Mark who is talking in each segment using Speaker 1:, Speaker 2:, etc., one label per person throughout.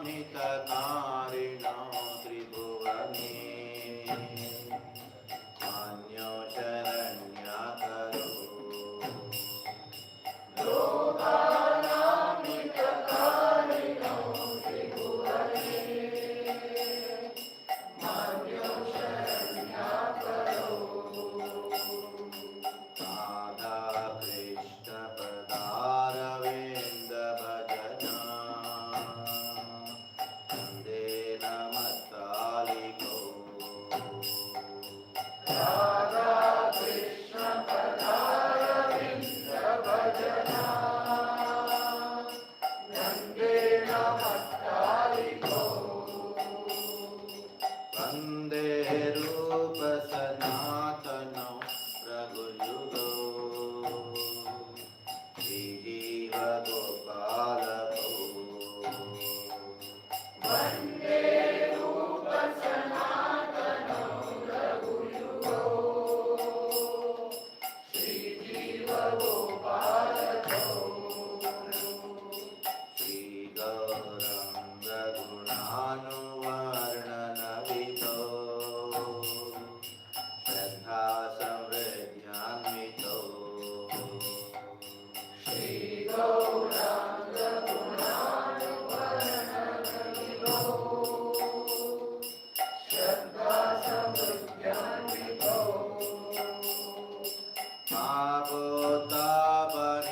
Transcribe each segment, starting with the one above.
Speaker 1: हितकारिणो त्रिभुवने मान्यो शरण्याकरो राधा कृष्ण पदारविन्द भजना वन्दे नमस्तालिको वन्दे रूप सनातनो रघुयुगो श्रीजीव गोपालको श्रीगौरं रघुनानुवर्णनवितो श्रद्धा समृद्ध्यान्वितो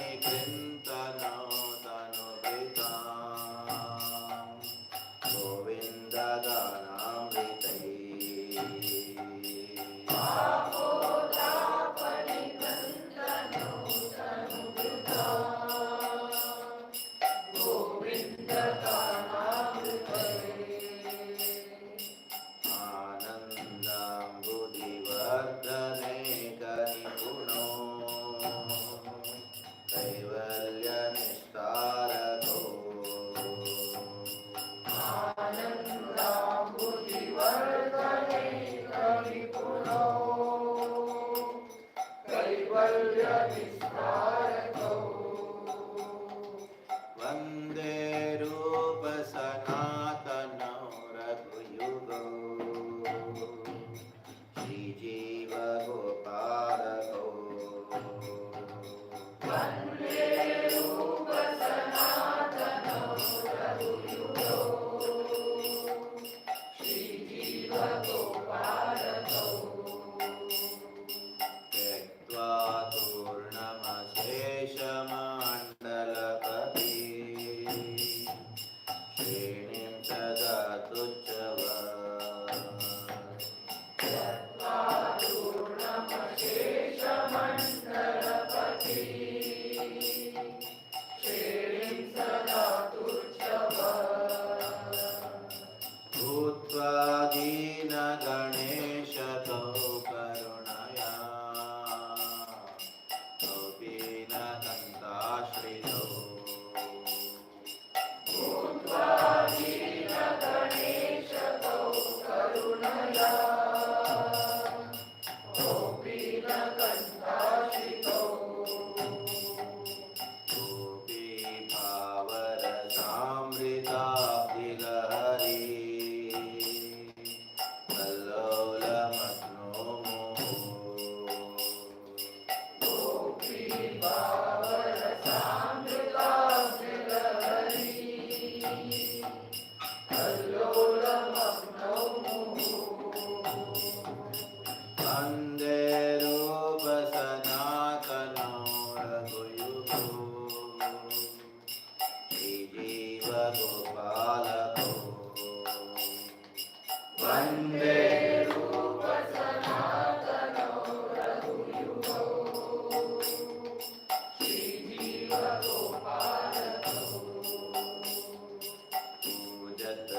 Speaker 1: आपोतापनिकृन्तनो तनुभृतां गोविन्दगानामृतैः आनन्दाम्बुधिवर्धने कनिपुणो कैवल्यनिस्तारको वन्दे रूप सनातनो रघुयुगो श्रीजीव गोपालको त्यक्त्वा तूर्णमशेषमण्डलपति श्रेणिं सदा भूत्वा दीनगणेशतो करुणया कपिनकन्ताश्रितो गोपी भावरसामृताब्धिलहरी कल्लोलमग्नो वन्दे रूप सनातनो रघुयुगो श्रीजीव गोपालको वन्दे पूजत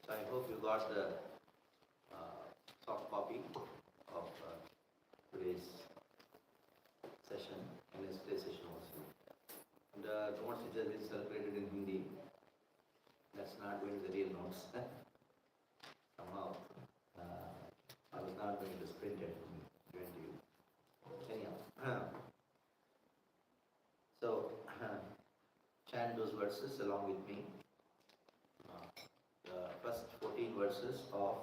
Speaker 1: So I hope you got the soft copy of today's session and yesterday's session also. And notes which have been celebrated in Hindi, that's not going to the real notes. Somehow, I was not going to sprint it and give it to you. Anyhow, so chant those verses along with me. The first 14 verses of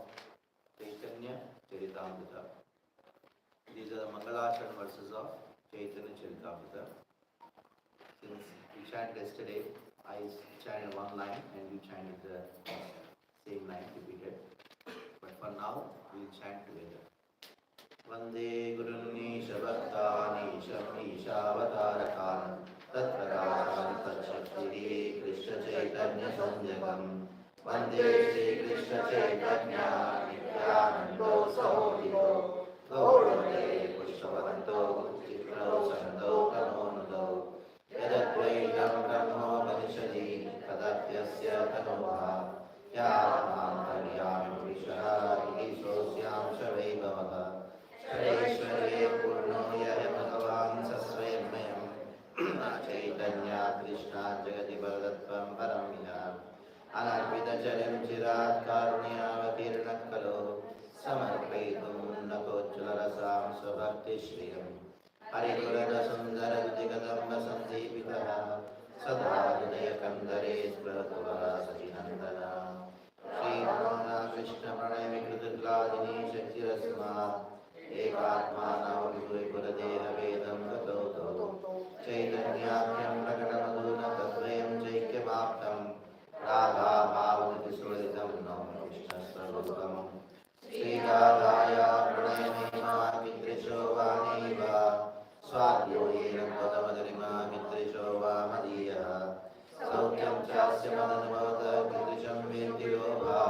Speaker 1: Chaitanya Charitamrita. These are the Mangalacharana verses of Chaitanya Charitamrita. Since we chanted yesterday, I chanted one line and you chanted the same line repeated. But for now, we will chant together. Vande Gurunnisha Bhaktani Ishavatarakana Tatprakaශාनि Tatshakti Krishna Chaitanya Sanjagam Vande Shri Krishna Chaitanya Nityanando Sahodito Gaurade Pushpavanto Chitro Santo Kanonudo Yadadvaitam Brahmo Manishadi Tadatyasya Tanobha Yatmam Haryam Vishaha Isosyam Shavai Bhavaha Shreishware Purno Yaya Bhagavan Sasvayammayam Chaitanya Krishna Jagati Baladatvam Paramya Anarpita Charim Chirat Karunya Vatirna Kalo Samarpaitum Nakochularasam Svabhakti Shriyam Harigurada Sundara Digadamba Sandipitaha Sadha Hridaya Kandare Spratuvara Satinandana Shri Ramana Krishna Pranay Vikrudigladini Shaktirasma Ekatmana Vibhuvi Puradeha Vedam Gatoto Chaitanyapyam Prakatamuduna Tatvayam Chaikyamaptam Radha Bhavati Suridam Nam Krishna Sarvapam Sri Radhaya Pranayamima Kitrisho Vaniva Swadyo Yenam Vadamadrima Kitrisho Vamadiya Saukyam Chasya Madanavata Kitrisham Virtilobha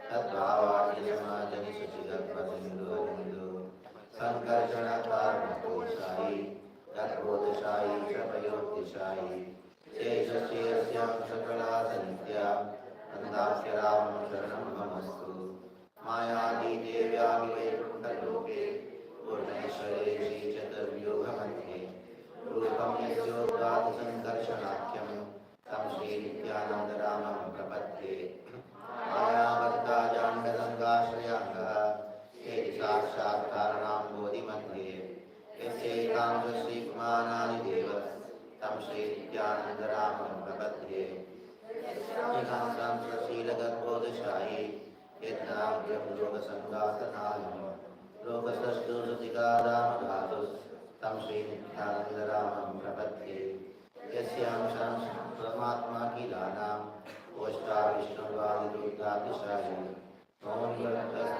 Speaker 1: Tadbhavadya Jani Suchidatma Sindhu Sankarshana Karma Koshai Garbhodashai Shapayotishai Sheshashiyasyam Sakala Sanitya Andasya Ram Sharanam Namastu Mayadi Devyami Vaikuntaloke Purneshware Shri Chaturvyuha Madhye Rupam Yasyodvata Sankarshanakyam Tam Shri Nityananda Ramam Prapatye Mayavarta Janda Sangashrayanga Eti Sakshat Karanam Bodhi Madhye Yasyetam Shri Kumanani Devas Tam Shri Nityananda Ramam Prapatye Yam Sam Shila Garbhodashai Yetnam Yam Yoga Sangasanayam Loka Sastu Sutika Dhamadhatus Tam Shri Nityananda Ramam Prapatye Yasyam Sam Paramatma Kilanam Oshta Vishnu Vadiruddhadishai Om Bhartas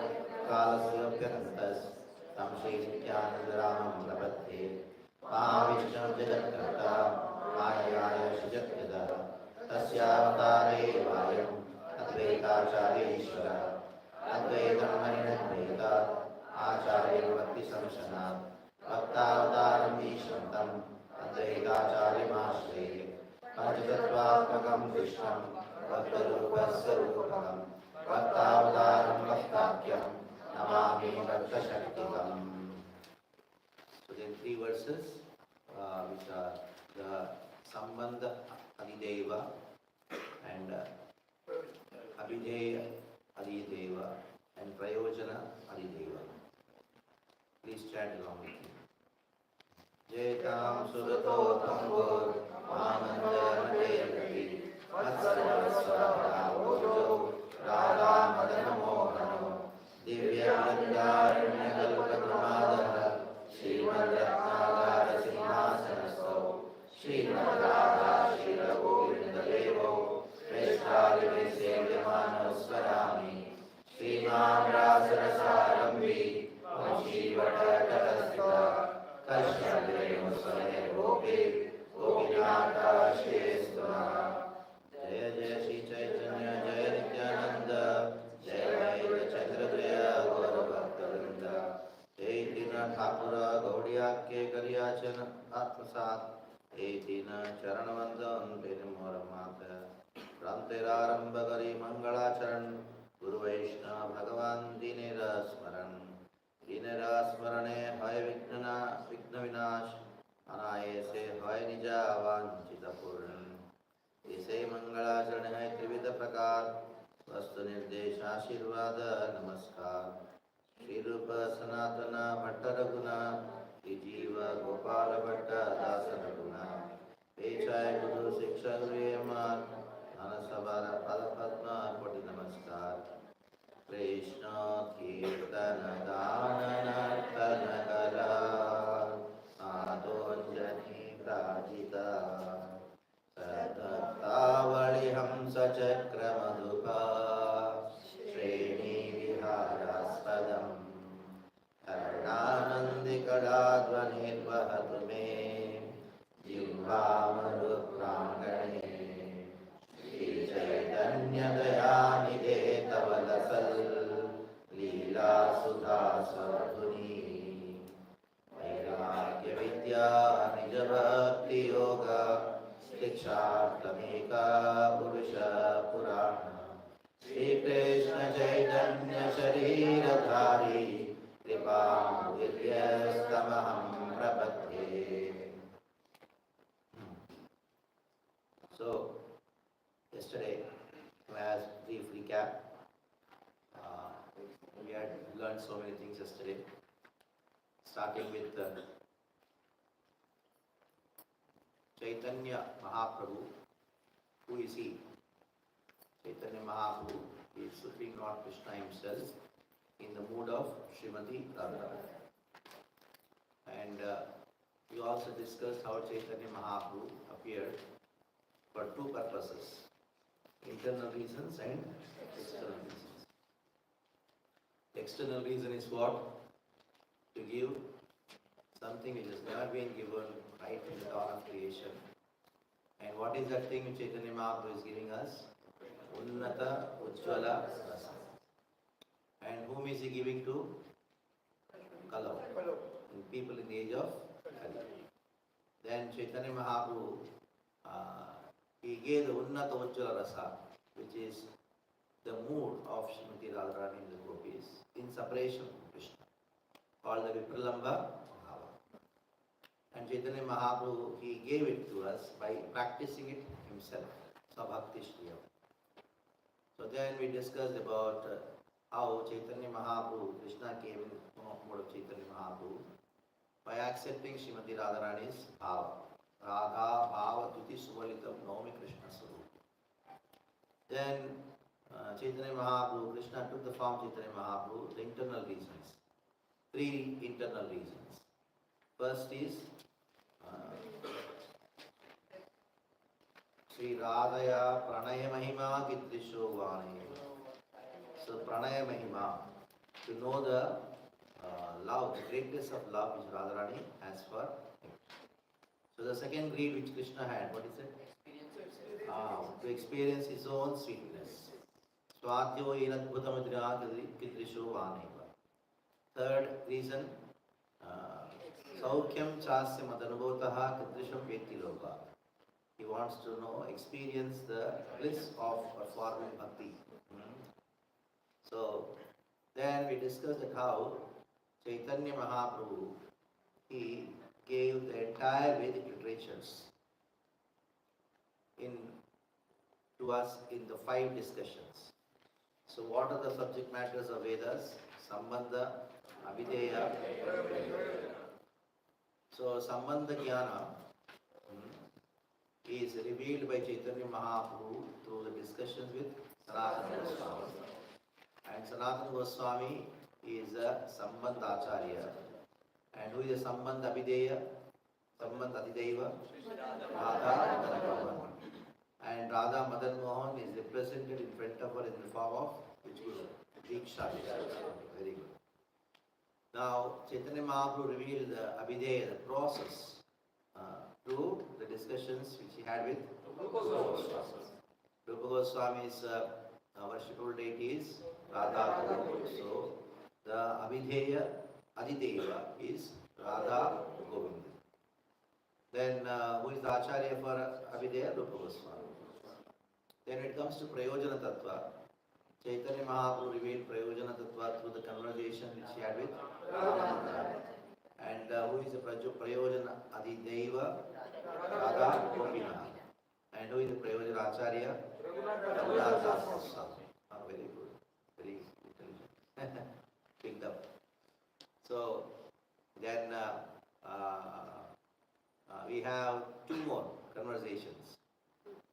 Speaker 1: Kalasya Pyantas Tam Shri Nityananda Ramam Prapatye Vishnu Jagatkarta Mayaya Shijatyada Tasyavatare Vayam Advaitacharya Ishvara Advaitam Harinadvaita Acharya Bhakti Samsana Bhaktavataram Vishwantam Advaitacharya Mashre Panchatattvatmakam Krishnam Bhaktarupasya Rupakam Bhaktavataram Bhaktakyam Namami Bhakta Shaktikam. So there are three verses which are the Sambandha Adideva and Abhideya Adideva and Prayojana Adideva. Please chant along with me. Jetam Surato Tangur Mananda Nadevi Matsarasvara Vojo Radha Madana Mohano Divya Vandaranya Kalpatamadara Srimad Ratnagara Simhasanasto Srimad Radha Shira Govinda Devo Veshkali Sevyamano Swarami Srimad Rasarasarambi Vanshi Vatatasita Kashyadrema Sware Gopi Gopinata Shestuna Jaya Jaya Shri Chaitanya Jaya Nityananda Jaya Jaya Chandradaya Gaura Bhaktavinda Etina Thapura Gaudiya Ke Kariyachana Atmasat Etina Charanavandam Tenimoramata Rantera Rambagari Mangalacharan Guru Vaishnava Bhagavan Dinera Smarane Hoy Vigna Vinash Anayese Hoy Nija Vanchita Puran Ise Mangala Charane Hai Trivida Prakar Vastu Nirdesh Ashirvada Namaskar Shri Rupa Sanatana Bhatta Raguna Jiva Gopala Bhatta Dasa Raguna Echai Guru Siksha Guriyama Anasavara Pada Padma Koti Namaskar Krishna Kirtana Dana Nartana Kala Adonjani Prajita Sadatavali Hamsa Chakra Madhupa Shreni Viharaspradam Karnanandi Kadadvanir Vahatu Me Jivamaru Prangane Shri Chaitanya Dayanidhe Tavalasal Leela Sudha Swadhuni Vairagya Vidya Nijabhakti Yoga Shikshartameka Purusha Purana Shri Krishna Chaitanya Sharira Dhari Kripa Vidyastamaham Prapatye. So, yesterday, as brief recap, we had learned so many things yesterday, starting with Chaitanya Mahaprabhu. Who is he? Chaitanya Mahaprabhu is Supreme Lord Krishna himself in the mood of Srimati Radharani. And we also discussed how Chaitanya Mahaprabhu appeared for two purposes, internal reasons and external reasons. External reason is what? To give something which has never been given right in the dawn of creation. And what is that thing which Chaitanya Mahaprabhu is giving us? Unnata Ujjvala Rasa. And whom is he giving to? Kala. And people in the age of Kali. Then Chaitanya Mahaprabhu, he gave the Unnata Ujjvala Rasa, which is the mood of Srimati Radharani and the gopis in separation from Krishna, called the Vipralamba Bhava. And Chaitanya Mahaprabhu, he gave it to us by practicing it himself, Sabhakti Shriya. So then we discussed about how Chaitanya Mahaprabhu, Krishna came in the mode of Chaitanya Mahaprabhu by accepting Srimati Radharani's Bhava. Radha Bhava Tuti Suvalitam Naumi Krishna Sarup. Then Chaitanya Mahaprabhu, Krishna took the form Chaitanya Mahaprabhu, the internal reasons. Three internal reasons. First is Sri Radhaya Pranaya Mahima Kidrisho Vane. So Pranaya Mahima, to know the love, the greatness of love which Radharani has for him. So the second greed which Krishna had, what is it? To experience his own sweetness. Swadhyo Enadbhutamudra Kidrisho Vaneva. Third reason, Saukhyam Chasya Madanubhotaha Kidrisham Vyekti Loka. He wants to know, experience the bliss of performing bhakti. So then we discussed how Chaitanya Mahaprabhu, he gave the entire Vedic literatures to us in the 5 discussions. So what are the subject matters of Vedas? Sambandha, Abhideya. So Sambandha Jnana is revealed by Chaitanya Mahaprabhu through the discussions with Sanatana Goswami. And Sanatana Goswami is a Sambandha Acharya. And who is a Sambandha Abhideya? Sambandha Adideva? Radha Madan Mohan. And Radha Madan Mohan is represented in front of her in the form of which Guru? Diksha. Very good. Now, Chaitanya Mahaprabhu revealed the Abhideya, the process, through the discussions which he had with Rupa Goswami. Rupa Goswami's worshipful deity is Radha Govinda. So, the Abhideya, Adideva is Radha Govinda. Then, who is the Acharya for Abhideya? Rupa Goswami. Then it comes to Prayojana Tattva. Chaitanya Mahaprabhu revealed Prayojana Tattva through the conversation which he had with Ramananda. And who is the Prayojana Adideva Radha Gopina? And who is the Prayojana Acharya? Raghunath Das Goswami. Very good, very intelligent. Picked up. So then we have two more conversations.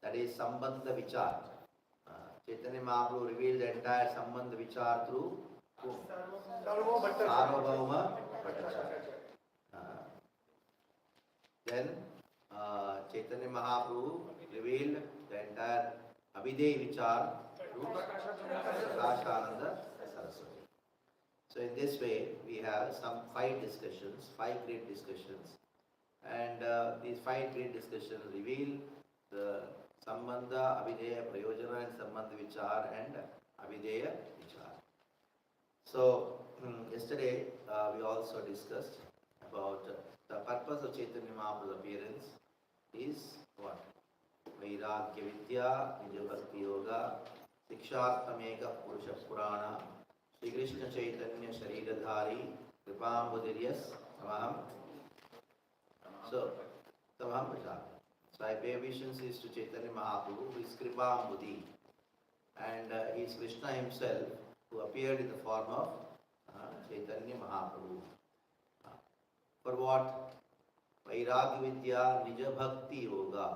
Speaker 1: That is Sambandha Vichar. Chaitanya Mahaprabhu revealed the entire Sambandha Vichar through whom? Sarvabhauma Bhattacharya. Then Chaitanya Mahaprabhu revealed the entire Abhideya Vichar through Prakashananda Saraswati. So in this way, we have some five great discussions, and these five great discussions reveal the Sambandha, Abhideya, Prayojana, and Sambandha Vichar and Abhideya Vichar. So yesterday we also discussed about the purpose of Chaitanya Mahaprabhu's appearance is what? Vairagya Vidya, Nija Bhakti Yoga, Sikshatmeka Purusha Purana, Sri Krishna Chaitanya Shariradhari, Kripambudiryas, Samaham. So, Samaham Bhaja. So I pay obeisances to Chaitanya Mahaprabhu, who is Kripambudi, and he is Krishna himself, who appeared in the form of Chaitanya Mahaprabhu. For what? Vairagya Vidya Nija Bhakti Yoga.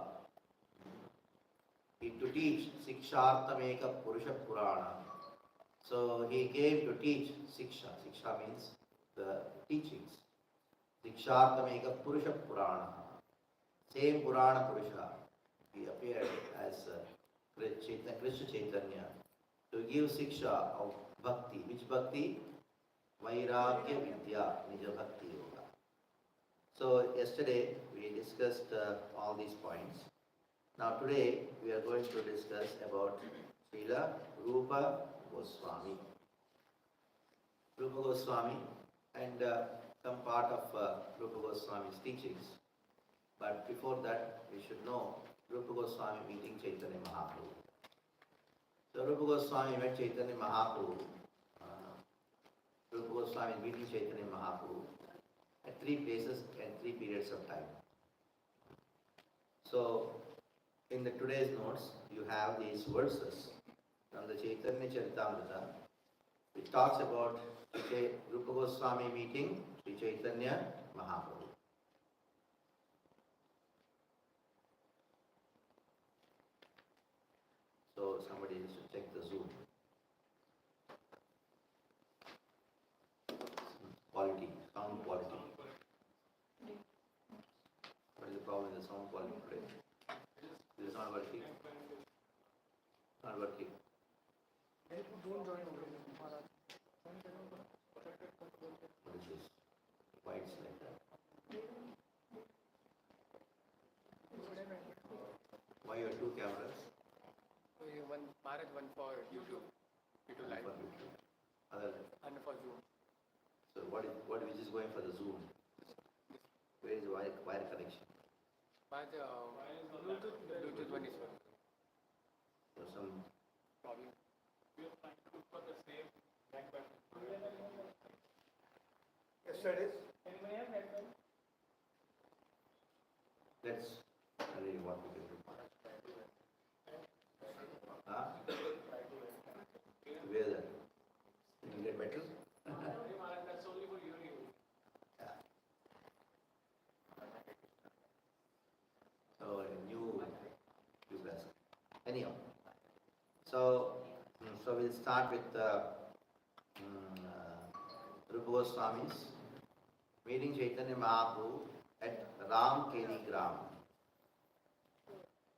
Speaker 1: To teach Sikshartameka Purusha Purana. So he came to teach Siksha. Siksha means the teachings. Sikshartameka Purusha Purana. Same Purana Purusha. He appeared as Krishna Chaitanya to give Siksha of Bhakti. Which Bhakti? Vairagya Vidya Nija Bhakti Yoga. So yesterday we discussed all these points. Now today we are going to discuss about Srila Rupa Goswami. Rupa Goswami and some part of Rupa Goswami's teachings. But before that we should know Rupa Goswami meeting Chaitanya Mahaprabhu. So Rupa Goswami met Chaitanya Mahaprabhu. Rupa Goswami meeting Chaitanya Mahaprabhu at three places and three periods of time. So in the today's notes, you have these verses from the Chaitanya Charitamrita, which talks about Rupa Goswami meeting Sri Chaitanya Mahaprabhu. So somebody should check the Zoom. Quality, sound quality. What is the problem with the sound quality today? It is not working. Not working. What is this? Why it's like that? Why you have two cameras?
Speaker 2: One Bharat, one for YouTube. YouTube Live.
Speaker 1: For YouTube. Other
Speaker 2: And for Zoom.
Speaker 1: So which is going for the Zoom? Where is the wire connection?
Speaker 2: But Bluetooth one is one.
Speaker 1: So some
Speaker 2: Problem. We are trying to look for the same back button. Yesterday's. Anybody have headphone?
Speaker 1: let's really what we can do. Huh? Where that? Can you get better?
Speaker 2: That's only for your use.
Speaker 1: Yeah. So new class. Anyhow, so we'll start with Rupa Goswami's meeting Chaitanya Mahaprabhu at Ram Keli Gram.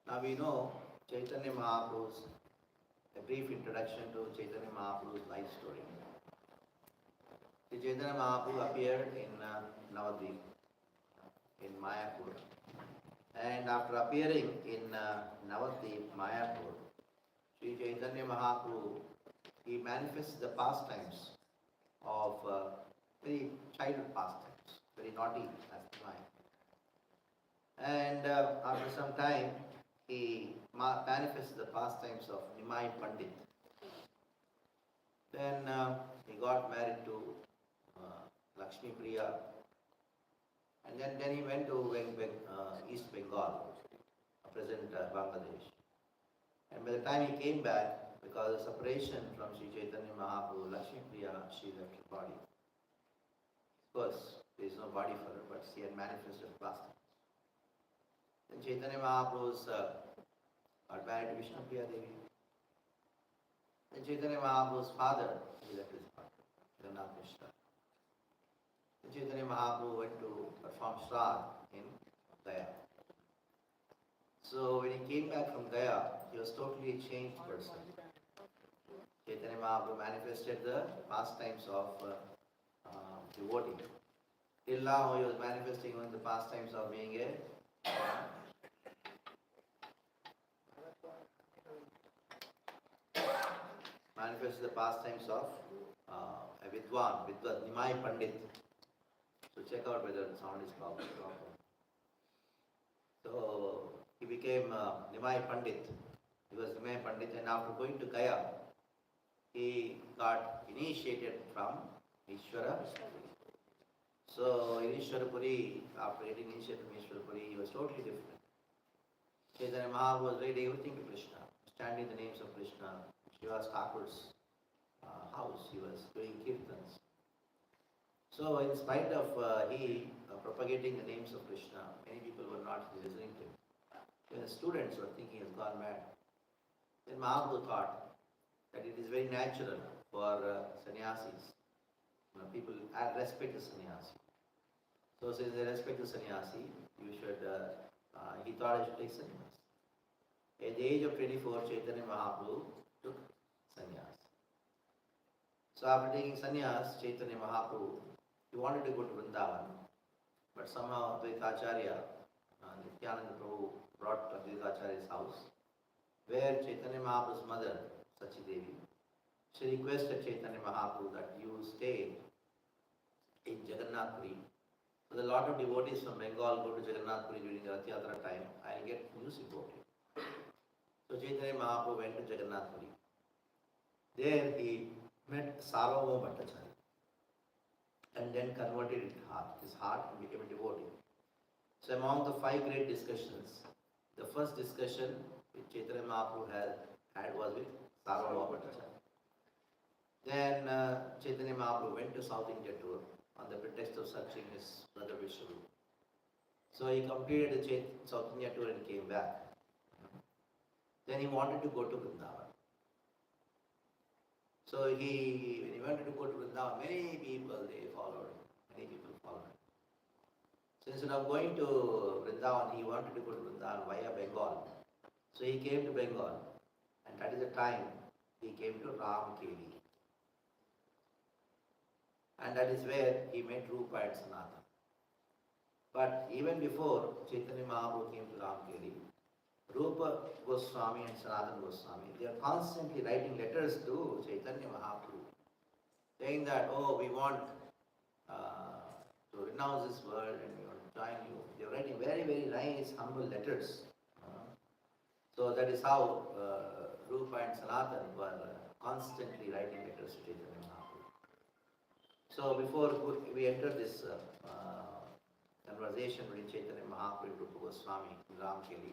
Speaker 1: Now we know Chaitanya Mahaprabhu's a brief introduction to Chaitanya Mahaprabhu's life story. Sri Chaitanya Mahaprabhu appeared in Navadvip, in Mayapur. And after appearing in Navadvip, Mayapur, Sri Chaitanya Mahaprabhu, he manifests the pastimes of very childhood pastimes, very naughty as the mind. And after some time, he manifests the pastimes of Nimai Pandit. Then he got married to Lakshmi Priya, and then he went to East Bengal, present Bangladesh. And by the time he came back, because of separation from Sri Chaitanya Mahaprabhu, Lakshmi Priya, she left her body. Of course, there is no body for her, but she had manifested plastic. Then Chaitanya Mahaprabhu's got married to Vishnu Priya Devi. Then Chaitanya Mahaprabhu's father, he left his body, Jagannath Mishra. Then Chaitanya Mahaprabhu went to perform Shraddha in Gaya. So when he came back from Gaya, he was totally a changed person. Chaitanya Mahaprabhu manifested the pastimes of devotee. Till now he was manifesting on the pastimes of being a manifested the pastimes of a Vidwan, Nimai Pandit. So check out whether the sound is proper. So he became Nimai Pandit. He was Nimai Pandit, and after going to Gaya, he got initiated from Ishvara. So in Ishwarapuri, after getting initiated from Ishwarapuri, he was totally different. Chaitanya Mahaprabhu was very devoting to Krishna, chanting the names of Krishna. Srivas Thakur's house, he was doing kirtans. So in spite of he propagating the names of Krishna, many people were not listening to him. Even the students were thinking he has gone mad. Then Mahaprabhu thought that it is very natural for sannyasis. People respect the sannyasi. So since they respect the sannyasi, you should, he thought I should take sannyas. At the age of 24, Chaitanya Mahaprabhu took sannyas. So after taking sannyas, Chaitanya Mahaprabhu, he wanted to go to Vrindavan, but somehow Advaitacharya, Nityananda Prabhu brought Advaitacharya's house, where Chaitanya Mahaprabhu's mother, Sachi Devi, she requested Chaitanya Mahaprabhu that you stay in Jagannath Puri. So a lot of devotees from Bengal go to Jagannath Puri during the Rath Yatra time. I'll get music over here. So Chaitanya Mahaprabhu went to Jagannath Puri. There he met Sarvabhauma Bhattacharya and then converted his heart and became a devotee. So among the 5 great discussions, the first discussion which Chaitanya Mahaprabhu had was with Sarvabhauma Bhattacharya. Then Chaitanya Mahaprabhu went to South India tour on the pretext of searching his brother Vishnu. So he completed the South India tour and came back. Then he wanted to go to Vrindavan. So when he wanted to go to Vrindavan, many people followed him. Many people followed him. So instead of going to Vrindavan, he wanted to go to Vrindavan via Bengal. So he came to Bengal, and that is the time he came to Ramkeli. And that is where he met Rupa and Sanatana. But even before Chaitanya Mahaprabhu came to Ramkeli, Rupa Goswami and Sanatana Goswami, they are constantly writing letters to Chaitanya Mahaprabhu, saying that, oh, we want to renounce this world and we want to join you. They are writing very, very nice, humble letters. So that is how Rupa and Sanatana were constantly writing letters to Chaitanya Mahaprabhu. So before we enter this conversation between Chaitanya Mahaprabhu and Rupa Goswami in Ramkeli,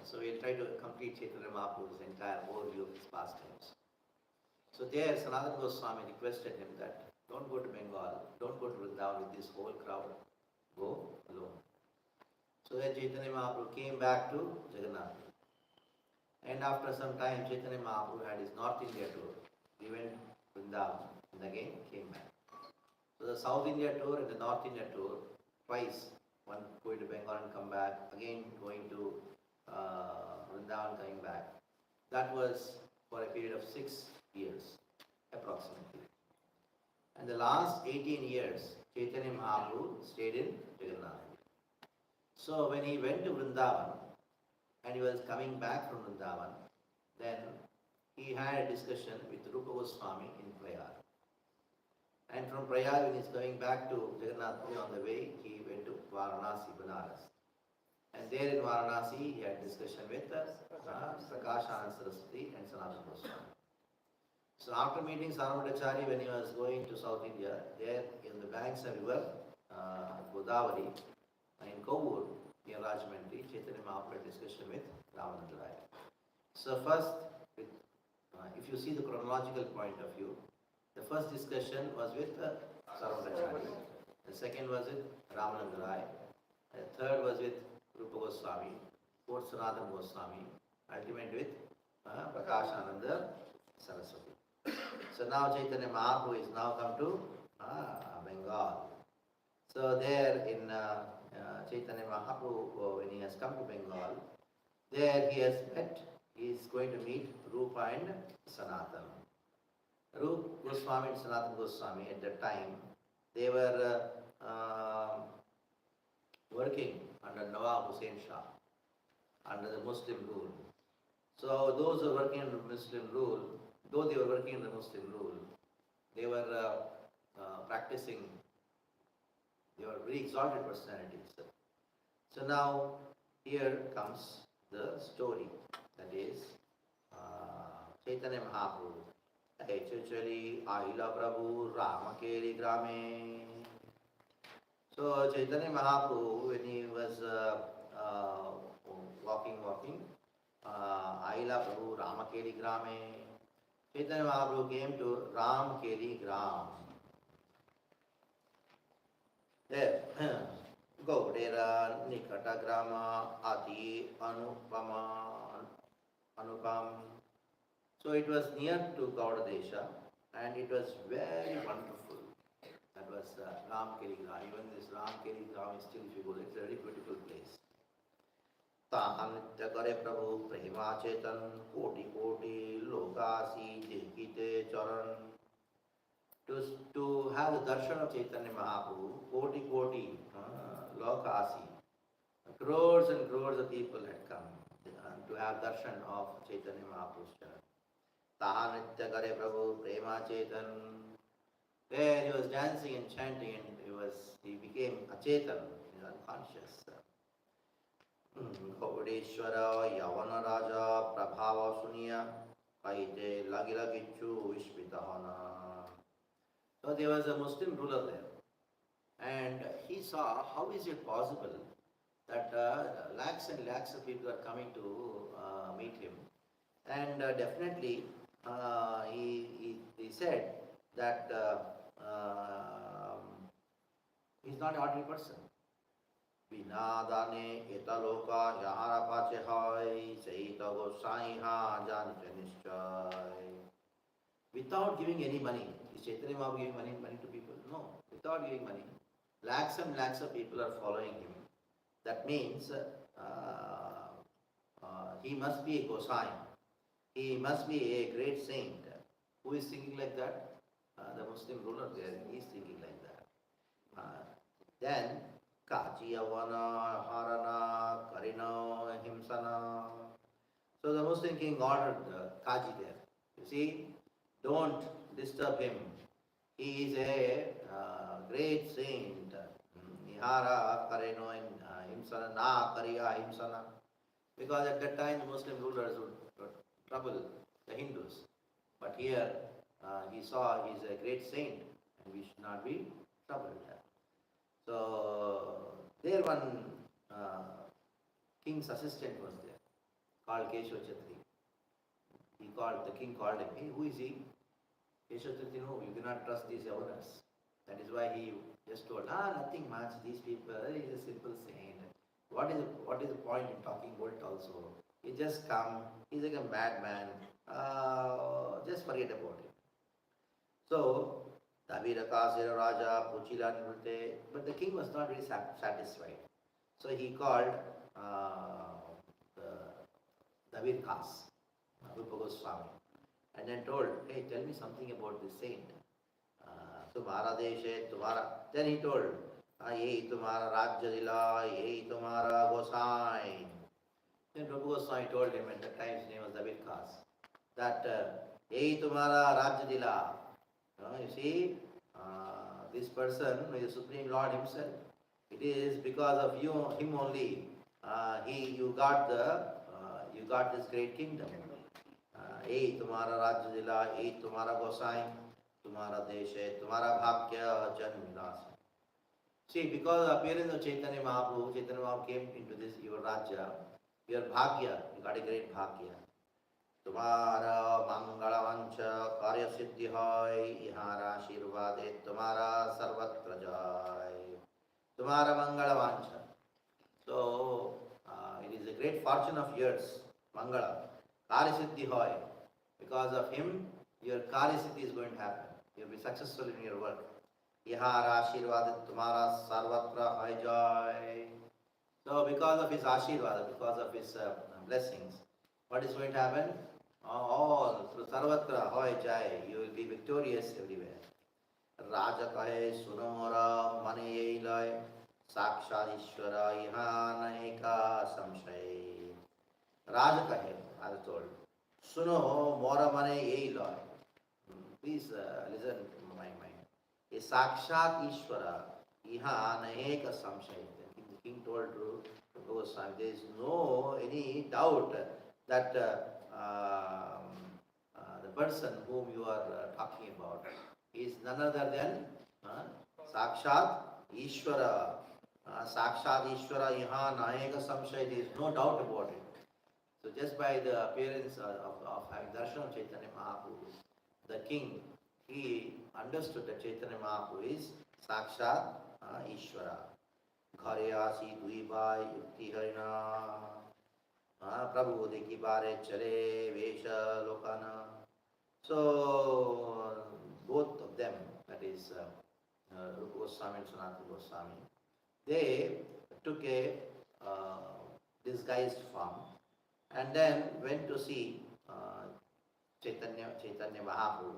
Speaker 1: so we'll try to complete Chaitanya Mahaprabhu's entire overview of his pastimes. So there Sanatana Goswami requested him that don't go to Bengal, don't go to Vrindavan with this whole crowd, go alone. So then Chaitanya Mahaprabhu came back to Jagannath. And after some time Chaitanya Mahaprabhu had his North India tour. He went to Vrindavan and again came back. So the South India tour and the North India tour, twice, one going to Bengal and come back, again going to Vrindavan, coming back. That was for a period of 6 years, approximately. And the last 18 years, Chaitanya Mahaprabhu stayed in Jagannath. So when he went to Vrindavan, and he was coming back from Vrindavan, then he had a discussion with Rupa Goswami in Prayag. And from Prayag, when he's going back to Jagannath Puri, on the way, he went to Varanasi, Banaras. And there in Varanasi, he had discussion with Prakashananda Saraswati and Sanatana Goswami. So after meeting Sarvadachari when he was going to South India, there in the banks of river Godavari, in Kovur, near Rajahmundry, Chaitanya Mahaprabhu had discussion with Ramananda Rai. So first, with, if you see the chronological point of view, the first discussion was with Sarvadachari, the second was with Ramananda Rai, the third was with Rupa Goswami, fourth Sanatana Goswami, ultimate with Prakashananda Saraswati. So now Chaitanya Mahaprabhu is now come to Bengal. So there in Chaitanya Mahaprabhu, when he has come to Bengal, there he is going to meet Rupa and Sanatana. Rupa Goswami and Sanatana Goswami at that time, they were working under Nawab Hussain Shah, under the Muslim rule. So those who are working under Muslim rule, though they were working under Muslim rule, they were practicing, they were very exalted personalities. So now here comes the story, that is Chaitanya Mahaprabhu. Hey Chachari Ahila Prabhu Rama Keri Grame. So Chaitanya Mahaprabhu, when he was walking, Ahila Prabhu Rama Keri Grame, Chaitanya Mahaprabhu came to Ram Keri Gram. There, Gaudera Nikata Grama Ati Anupam. So it was near to Gaudadesha and it was very wonderful. That was Ram Keri Gram. Even this Ram Keri Gram is still, if you go there, it's a very beautiful place. Tahanitya Kare Prabhu Prema Chetan Koti Koti Lokasi Dekite Charan. To have the darshan of Chaitanya Mahaprabhu, Koti Koti Lokasi, crores and crores of people had come to have darshan of Chaitanya Mahaprabhu's charan. Tahanitya Kare Prabhu Prema Chetan. Where he was dancing and chanting and he became achetan, he was unconscious. Gaudeshwara Yavana Raja Prabhava Suniya Kaite Lagila Gichu Vishpitahana. So there was a Muslim ruler there and he saw how is it possible that lakhs and lakhs of people are coming to meet him, and definitely he said that he's not an ordinary person. Vinadane etaloka yahara pache hoy seita gosai ha janite nischay. Without giving any money. Is Chaitanya Mahaprabhu giving money to people? No. Without giving money. Lakhs and lakhs of people are following him. That means he must be a Gosai. He must be a great saint. Who is thinking like that? The Muslim ruler there, he is thinking like that. Then, Kachi Avana Harana Karina Himsana. So the Muslim king ordered Kaji there. You see, don't disturb him. He is a great saint. Nihara Karino Himsana Na Kariya Himsana. Because at that time the Muslim rulers would trouble the Hindus. But here he saw he is a great saint and we should not be troubled. So there one king's assistant was there called Keshava Chatri. The king called him. Hey, who is he? Keshava Chatri, no, you cannot trust these Yavanas. That is why he just told, nothing much, these people, he is a simple saint. What is the point in talking about also? He just come, he's like a madman, just forget about him. So, Davira Kasira Raja Puchila Nirute, but the king was not really satisfied. So he called Davir Kas, Rupa Goswami, and then told, hey, tell me something about this saint. Tumhara deshe, then he told, Yehi tumhara rajya dila, yehi tumhara Gosai. Then Rupa Goswami told him, at the time his name was Davir Kas, that Yehi tumhara rajya dila. You see, this person is the Supreme Lord himself. It is because of him only. You got this great kingdom. यही तुम्हारा राज्य जिला, यही तुम्हारा गोसाई, तुम्हारा देश है, तुम्हारा भाग्य जन्म विलास है. See, because the appearance of Chaitanya Mahaprabhu came into this your Rajya, your Bhagya, you got a great Bhagya. तुम्हारा मंगल वंश कार्य सिद्धि होय, इहारा आशीर्वाद तुम्हारा सर्वत्र जाय. तुम्हारा मंगल वंश. So, it is a great fortune of yours, Mangala. Karya siddhi hoy. Because of him, your Karya siddhi is going to happen. You will be successful in your work. Ihara Ashirvad Tumara Sarvatra Hoy Joy. So, because of his Ashirvad, because of his blessings, what is going to happen? All through Sarvatra Hoy Joy, you will be victorious everywhere. Raja Kahe Sunomora Mane Loy. साक्षात ईश्वर यहाँ नहीं का संशय. राज कहे, I was told, सुनो मोरा मने यही Loy. Please listen to my mind. ये साक्षात ईश्वर यहाँ नहीं का संशय. The king told to Goswami, there is no any doubt that the person whom you are talking about is none other than साक्षात ईश्वर. Sakshat Ishvara Yaha Nayaka Samshay, there is no doubt about it. So just by the appearance of having darshan of Chaitanya Mahaprabhu, the king, he understood that Chaitanya Mahaprabhu is Sakshat Ishvara. Ghare Asi Dui Bhai Yukti Harina Prabhu Deki Bare Chale Vesha Lokana. So both of them, that is Rupa Goswami and Sanatana Goswami, they took a disguised form and then went to see Chaitanya Mahaprabhu.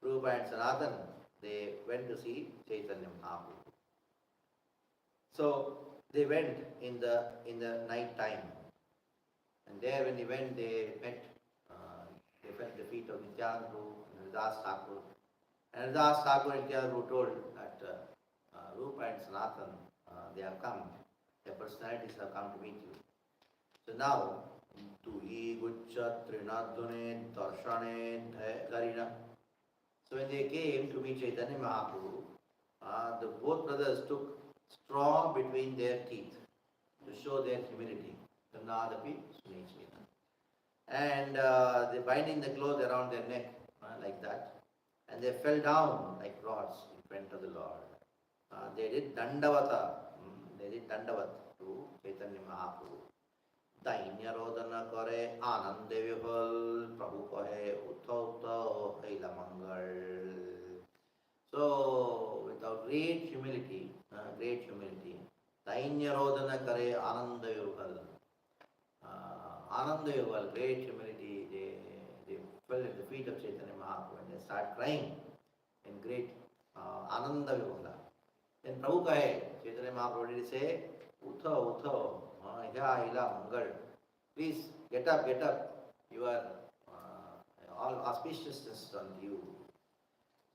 Speaker 1: Rupa and Sanatan, they went to see Chaitanya Mahaprabhu. So they went in the night time, and there when they went, they felt the feet of Nityananda and Haridas Thakur. And Haridas Thakur and Nityananda told that Rupa and Sanatan, they have come, their personalities have come to meet you. So now, Tuhi Guccha Trinadhune Darshane Garina. So when they came to meet Chaitanya Mahaprabhu, the both brothers took straw between their teeth to show their humility. And they binding the cloth around their neck like that, and they fell down like rods in front of the Lord. They did Dandavata. They did Dandavat to Chaitanya Mahaprabhu. Dainya Rodana Kare Anande Vihal Prabhu Kahe Uttha Haila Mangal. So, without great humility, Dainya Rodana Kare Ananda Vihal. Ananda Vihal, great humility, they fell at the feet of Chaitanya Mahaprabhu and they start crying in great Ananda Vihal. Then Prabhu Kahe, Chaitanya Mahaprabhu did say, Uttha, Ila Mangal. Please get up. You are all auspiciousness unto you.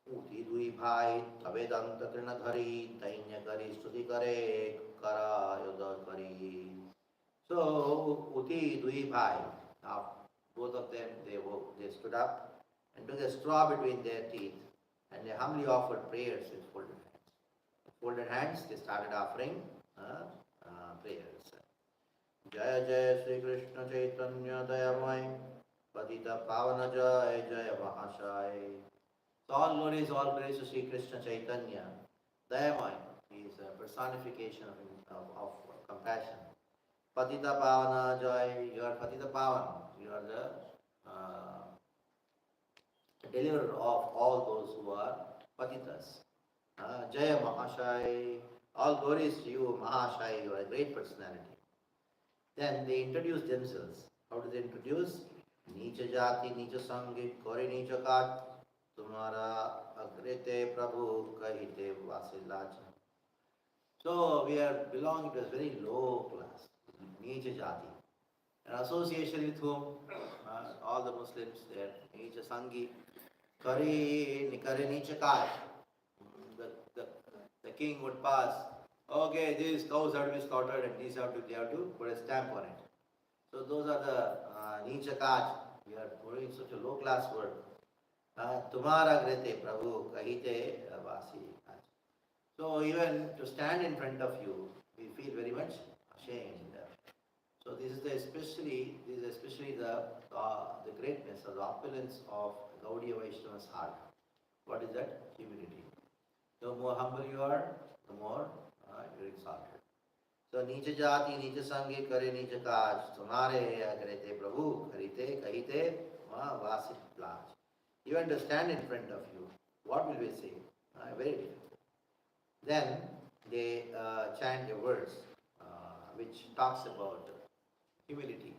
Speaker 1: Uti Dui Bhai, Tavedanta Trinadhari, Dainya Kari, Stuti Kare, Kara Yoda Kari. So Uti Dui Bhai, now both of them, they stood up and took a straw between their teeth and they humbly offered prayers with folded hands. With folded hands, they started offering prayers. Jaya Jaya Sri Krishna Chaitanya Dayamai Patita Pavana Jaya Jaya Mahashai. So all glories, all praise to Sri Krishna Chaitanya Dayamai. He is a personification of compassion. Patita Pavana Jaya, you are Patita Pavan. You are the deliverer of all those who are Patitas. Jaya Mahashai, all glories to you, Mahashai, you are a great personality. Then they introduce themselves. How do they introduce? Nicha Jati, Nicha Sangit, Kore Nicha Kat, Tumara Agrete Prabhu Kahite Vasilacha. So we are belonging to a very low class, Nicha Jati. An association with whom? All the Muslims there, Nicha Sangi, Kare Nicha Kat. The king would pass. Okay, these cows have to be slaughtered and they have to put a stamp on it. So those are the Nicha Kaj. We are doing such a low class word. Tumhara grete Prabhu kahite vasi. So even to stand in front of you, we feel very much ashamed. So this is especially the greatness or the opulence of Gaudiya Vaishnava's heart. What is that? Humility. The more humble you are, the more you are exalted. So नीच जाति नीच संगे करे नीच काज तुम्हारे अग्रते प्रभु करिते कहिते वहाँ वासित लाज. Even to stand in front of you, what will we say? Very difficult. Then they chant a verse which talks about humility.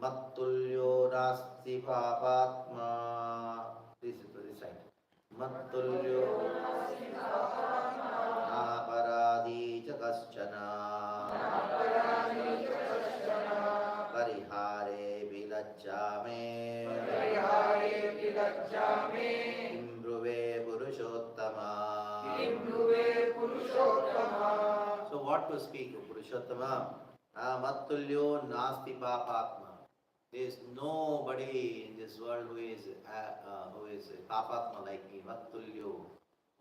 Speaker 1: Mattulyo nasti papatma. This is the recite. Mattulyo naparadi chakaschana parihare vilajjame imbruve purushottama. So what to speak of Purushottama? Mattulyo nasti papatma. There is nobody in this world who is papatma like me. Mattulyo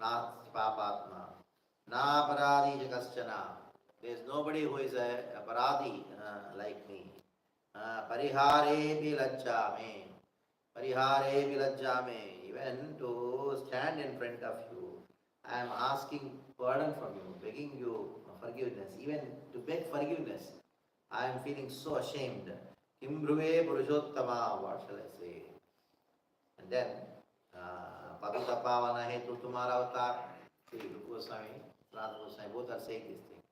Speaker 1: nasti papatma. Na paradi jagaschana. There is nobody who is a paradi like me. Parihare vilajjame. Parihare vilajjame. Even to stand in front of you, I am asking pardon from you, begging you forgiveness. Even to beg forgiveness, I am feeling so ashamed. Kimbruve Purushottama, what shall I say? And then, Patita Pavana Hetu Tumara Avatar, see, Rupa Goswami, Goswami, both are saying this thing.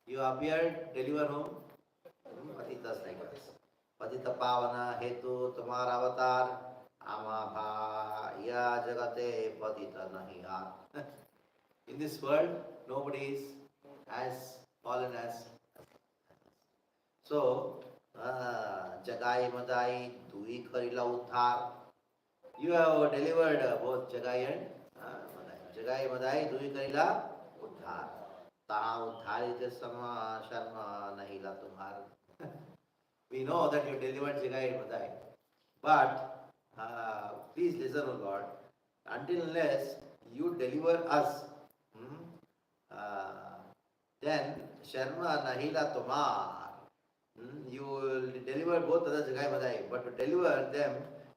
Speaker 1: You appeared, deliver whom? Patitas like us. Patita Pavana Hetu Tumara Avatar, Amabha Ya Jagate Patita Nahi. In this world, nobody is as fallen as. So, Jagai Madai Dui Karila Uddhar. You have delivered both Jagai and Madai. Jagai Madai Dui Karila Uddhar. Taha Uddharit Sama Sharma Nahila Tumhar. We know that you delivered Jagai and Madai. But please listen, O Lord, until unless you deliver us, then Sharma Nahila Tumar. You will deliver both other Jagai Madai, but to deliver them,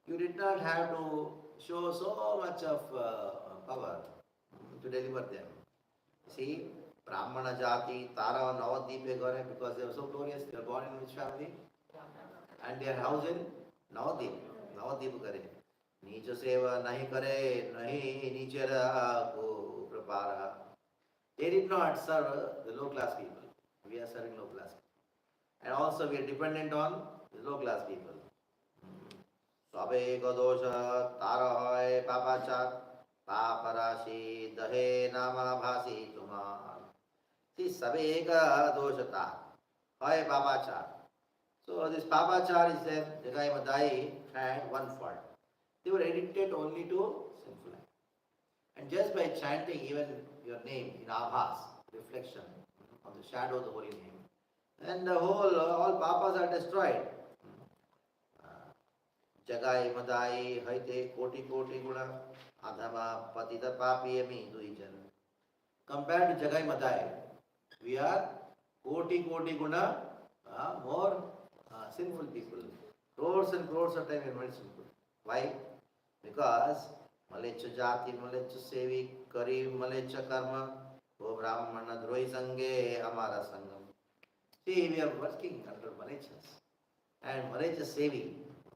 Speaker 1: you did not have to show so much of power to deliver them. See, Brahmana Jati, Tara, Navadvipe Gore, because they were so glorious, they were born in which family? And they are housed in Navadvip, Navadvip Kare. Nicha Seva Nahi Kare, Nahi Nichara Ko Prapara. They did not serve the low class people. We are serving low class people. And also we are dependent on the low class people. Sabe Gadosha Tara Papachak Paparashi Dahe Nama Bhasi Tumar. See, Sabeka Doshata Hoy Papachak. So this Papachar is there, Jagai Madai had one fault. They were addicted only to sinful life. And just by chanting even your name in Abhas, reflection on the shadow of the holy name, and the all papas are destroyed. Jagai Madai Haite Koti Koti Guna Adhama Patita Papi Ami Duijan. Compared to Jagai Madai, we are Koti Koti Guna more sinful people. Crores and crores of time we are very sinful. Why? Because Malecha Jati, Malecha Sevi, Kari, Malecha Karma, O Brahmana Drohi Sange, Amara Sangam. See, we are working under Malechas. And Malecha Sevi,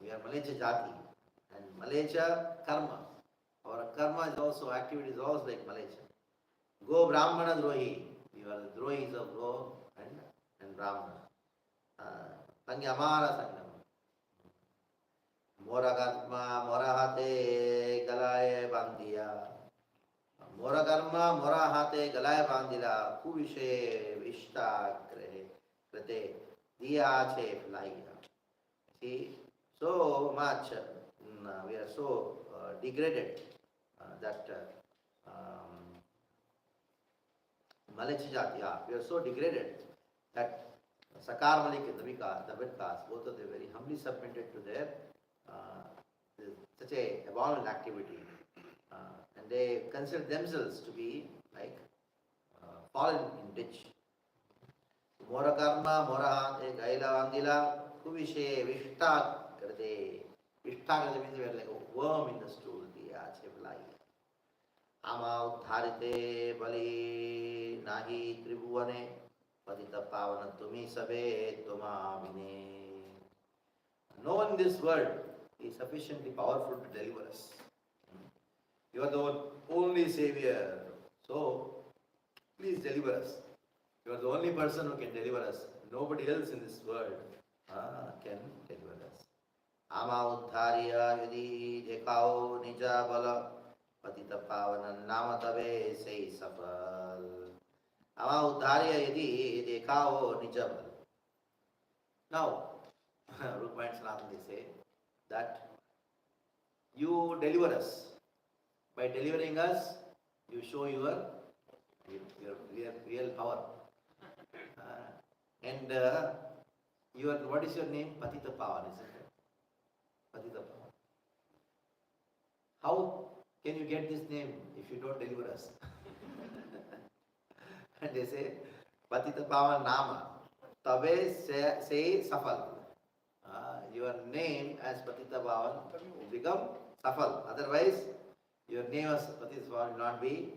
Speaker 1: we are Malecha Jati. And Malecha Karma. Our karma is also, activity is also like Malecha. Go Brahmana Drohi, you are the Drohis of Go and Brahmana. Sange Amara Sangam. Mora karma, mora hate, galaye bandiya. Mora karma, mora hate, galaye bandila. Kuvishe vishta krete diya che flaiya. See, so much we are so degraded that Malecha Jati, we are so degraded that Sakar Malik and the Vidkas, both of them very humbly submitted to their such a abominable activity. And they consider themselves to be like fallen in ditch. Mora karma, mora gaila andila, kuvishe, vishtagrade. Vishtagrade means we are like a worm in the stool, the achevlai. Ama uddharite bali nahi tribhuvane, patita pavana tumi sabe tumamine. No one in this world is sufficiently powerful to deliver us. You are the only savior. So, please deliver us. You are the only person who can deliver us. Nobody else in this world can deliver us. Ama uddhariya yadi dekao nija bala patita pavana nama tabe sei safal. Ama uddhariya yadi dekao nija bala. Now, Rupa and Sanatana, they say that you deliver us. By delivering us, you show your real power. And what is your name? Patita Pavan, isn't it? Patita Pavan. How can you get this name if you don't deliver us? And they say, Patita Pavan Nama, Tabe say Safal. Your name as Patita Pavan will become Safal. Otherwise, your name as Patita Pavan will not be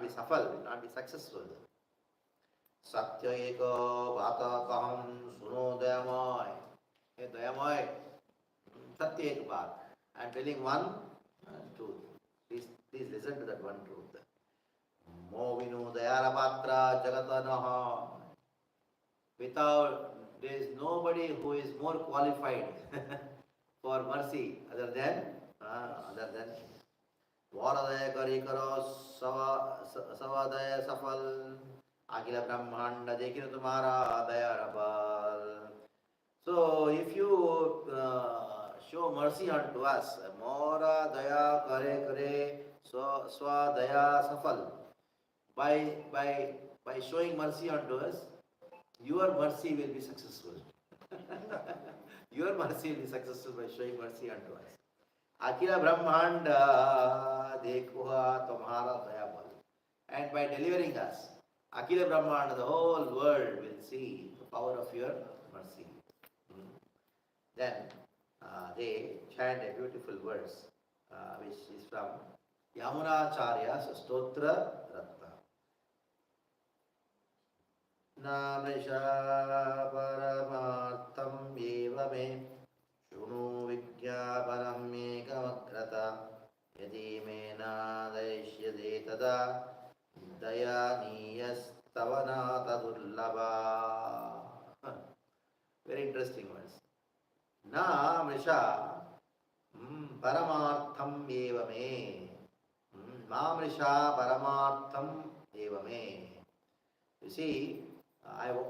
Speaker 1: Safal, will not be successful. Satya eka vata kaham suno dayamoy. Hey dayamoy, Satya eka baat. I am telling one truth. Please listen to that one truth. Mo vinu dayara patra jagatanaha. Without, there is nobody who is more qualified for mercy other than Varadaya karikaro savadaya safal. Akila Brahmanda dekino tumhara daya rabal. So if you show mercy unto us, mora daya kare swa daya safal. By showing mercy unto us, your mercy will be successful. Your mercy will be successful by showing mercy unto us. Akila Brahmanda dekhuha tumhara daya bal. And by delivering us, Akila Brahmanda, the whole world will see the power of your mercy. Then they chant a beautiful verse which is from Yamunacharya's Stotra Ratna. Namrisha paramartham eva me shunu vigyapanam ekamakrata yadi me nadaishyade tada Dayaniyas-tavanata dullabha. Very interesting words. Na mrisha paramartham eva me. Na mrisha paramartham eva me. You see,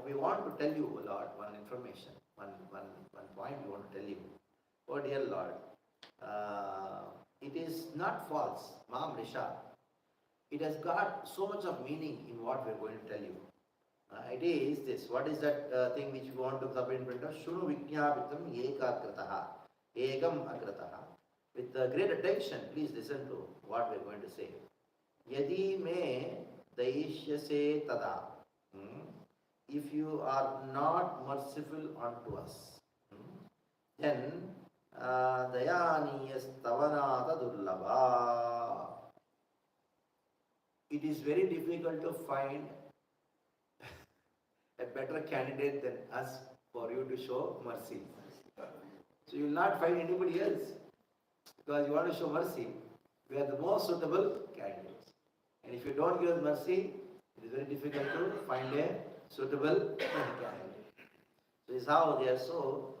Speaker 1: we want to tell you, Lord, one information, one point we want to tell you. Oh dear Lord, it is not false, Ma mrisha. It has got so much of meaning in what we are going to tell you. It is this. What is that thing which we want to cover in front of? Shunu Vijñapitam Ekakrataha. Ekam Akrataha. With great attention, please listen to what we are going to say. Yadi me daishyase tada. If you are not merciful unto us, then dayaniyas tavanata dullabha. It is very difficult to find a better candidate than us for you to show mercy. So you will not find anybody else because you want to show mercy. We are the most suitable candidates. And if you don't give us mercy, it is very difficult to find a suitable candidate. So this is how they are so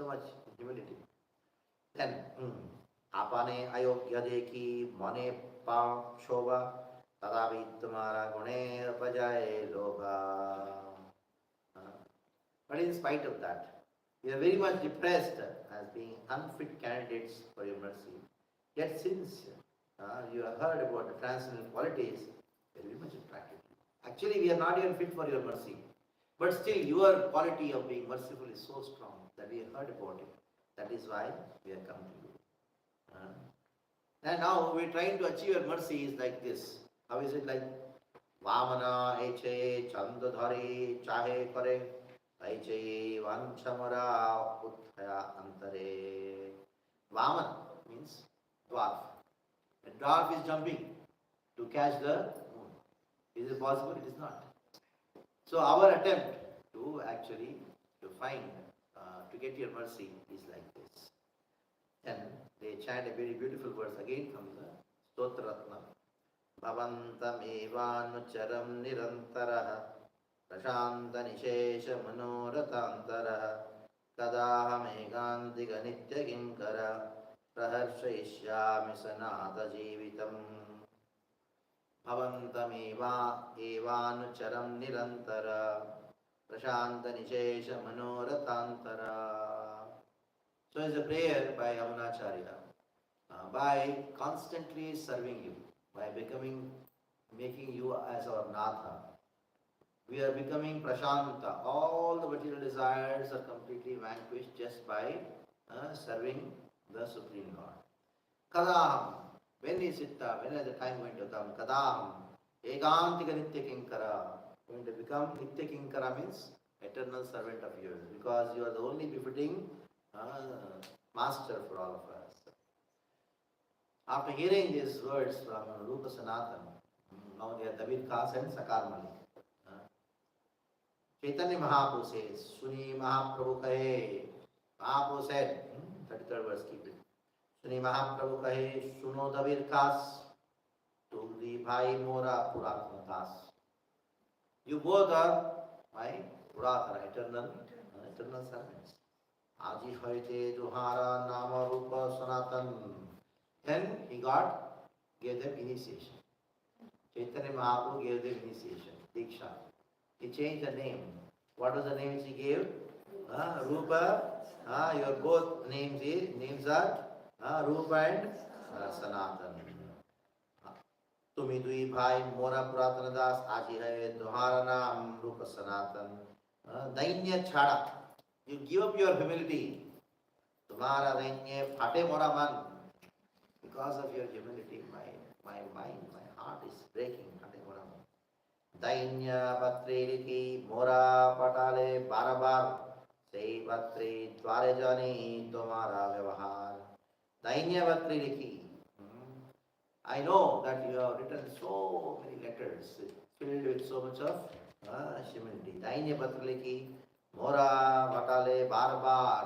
Speaker 1: much humility. Then आपने अयोग्य देखी मने पाप शोभा तदा भी तुम्हारा गुणे उपजाए लोभा. But in spite of that, we are very much depressed as being unfit candidates for your mercy. Yet since you have heard about the transcendental qualities, we are very much attracted. Actually, we are not even fit for your mercy. But still, your quality of being merciful is so strong that that we heard about it. That is why we have come to you. And now we're trying to achieve your mercy is like this. How is it like? Vamana eche chandadhari chahe kare aiche vanchamara uthaya antare. Vaman means dwarf. A dwarf is jumping to catch the moon. Is it possible? It is not. So our attempt to actually to find, to get your mercy is like this. Then they chant a very beautiful verse again from the Stotra Ratna. Bhavantamevanucharam nirantarah prashanta nishesha manoratantara kadaham ekantika nitya kinkara praharshayishyami sanata jeevitam. Bhavantameva evanucharam nirantara prashanta nishesha manoratantara. So it's a prayer by Yamunacharya. By constantly serving you, by making you as our Natha, we are becoming Prashanta. All the material desires are completely vanquished just by serving the Supreme Lord. Kadaham, when is it, when is the time going to come? Kadaham, ekantika nitya kinkara. Going to become nitya kinkara means eternal servant of yours, because you are the only befitting master for all of us. After hearing these words from Rupa Sanatan, now they are David Khas and Sakar Malik. Chaitanya Mahaprabhu says, Suni Mahaprabhu kahe. Mahaprabhu said, 33rd verse, keep it. Suni Mahaprabhu kahe, Suno David Khas, Tuldi Bhai Mora Puratana Das. You both are my Puratana, eternal servants. Aji hoite Tuhara Nama Rupa Sanatan. Then he gave them initiation. Chaitanya Mahaprabhu gave them initiation, Diksha. He changed the name. What was the name he gave? Rupa. Your both names are Rupa and Sanatan. Tumi dui bhai mora puratana das aji hai tuhara naam Rupa Sanatan. Dainya chhada. You give up your humility. Tumhara dainya phate mora man. Because of your humility, my mind, my heart is breaking. Dainya patre liki mora patale barabar sei patre dware jani tomara vyavahar. Dainya patre liki. I know that you have written so many letters filled with so much of humility. Dainya patre liki mora patale barabar.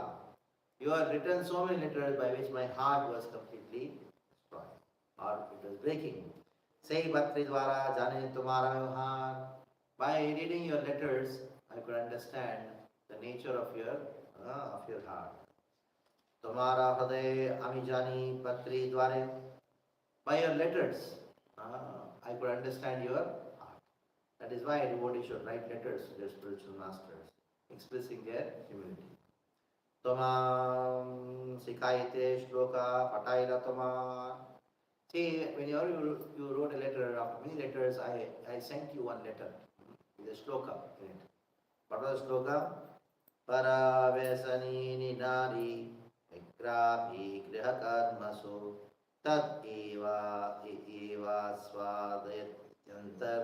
Speaker 1: You have written so many letters by which my heart was completely or it was breaking. Say Bhatri Dwara Jane Tumara Vyavahar. By reading your letters, I could understand the nature of your heart. Tumara Hade Amijani Bhatri Dware. By your letters, I could understand your heart. That is why devotees should write letters to their spiritual masters, expressing their humility. Tomam Sikaite Shloka Pataila Tomar. See, whenever you wrote a letter, after many letters, I sent you one letter with a shloka in it. What was the shloka? Paravesani nidari vikrabhi grihakarmasu tad eva swadayatyantar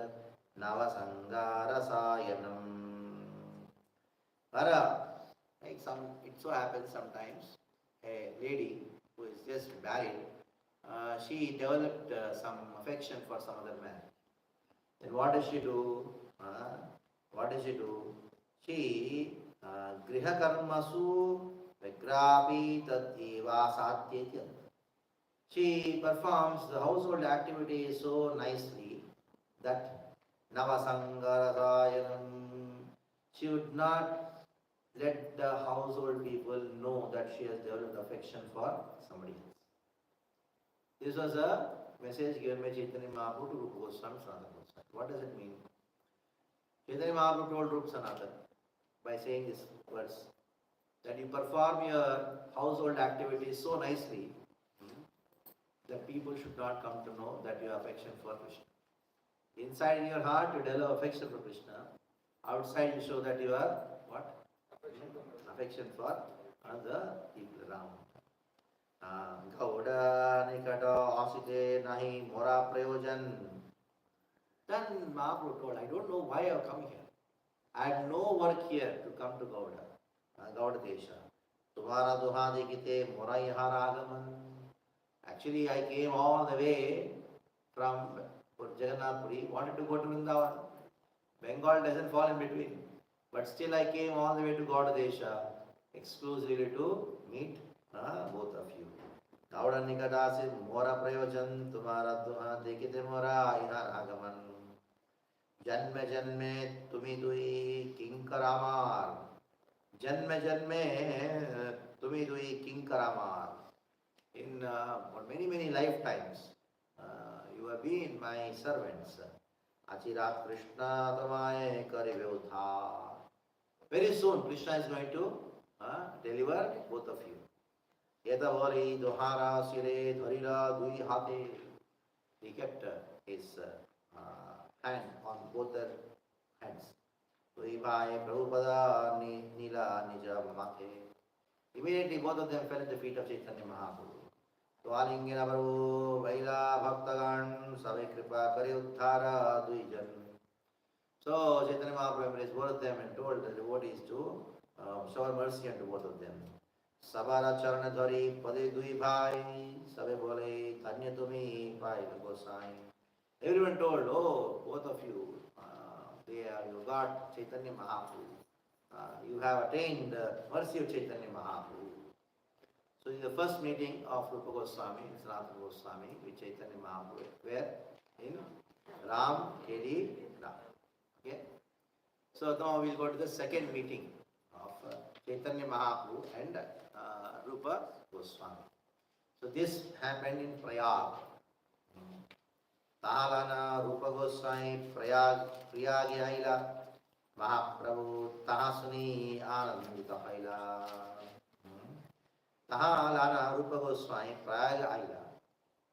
Speaker 1: navasangarasayanam. Para, like it so happens sometimes, a lady who is just married, she developed some affection for some other man. Then what does she do? She griha karmasu vigrapi tat eva satyetyan. She performs the household activities so nicely that navasangarasayanam. She would not let the household people know that she has developed affection for somebody else. This was a message given by Chaitanya Mahaprabhu to Rupa Goswami Sanatana Goswami. What does it mean? Chaitanya Mahaprabhu told Rupa Sanatana by saying this verse that you perform your household activities so nicely that people should not come to know that you have affection for Krishna. Inside in your heart you develop affection for Krishna. Outside you show that you are what? Affection for another people around. Gauda nikata asite nahi mora prayojan. Then Mahaprabhu told, I don't know why I have come here. I had no work here to come to Gauda, Gauda Desha. Tumhara duha dekite mora yaha ragaman. Actually, I came all the way from Jagannath Puri, wanted to go to Vrindavan. Bengal doesn't fall in between. But still I came all the way to Gauda Desha exclusively to meet both of you. Gauda nikata se mora prayojan tumhara duha dekite mora yaha ragaman. जन्म जन्मे तुम्ही दुई किंकरामार जन्म जन्मे तुम्ही दुई किंकरामार in for many lifetimes you have been my servants achirat krishna tamaye karive uddhar. Very soon Krishna is going to deliver both of you. Yeta bori dohara sire dharira dui hate. He kept his hand on both their hands. Tuivai Prabhupada Nila Nija Mamate. Immediately both of them fell at the feet of Chaitanya Mahaprabhu. Tualingena Prabhu Vaila Bhaktagan Sabe Kripa Kari Uddhara Duijan. So Chaitanya Mahaprabhu embraced both of them and told the devotees to show mercy unto both of them. Sabara Charana Dhari Pade Dui Bhai Sabe Bole Tanya Tumi Pai Gosai. Everyone told, oh, both of you, you got Chaitanya Mahaprabhu. You have attained the mercy of Chaitanya Mahaprabhu. So this is the first meeting of Rupa Goswami, Sanatana Goswami with Chaitanya Mahaprabhu. Where? In Ram Keli Ram. Okay? So now we will go to the second meeting of Chaitanya Mahaprabhu and Rupa Goswami. So this happened in Prayag. Tahalana Rupa Goswami Prayagi Aila Mahaprabhu Tahasuni Anandita Haila. Tahalana Rupa Goswami Prayagi Aila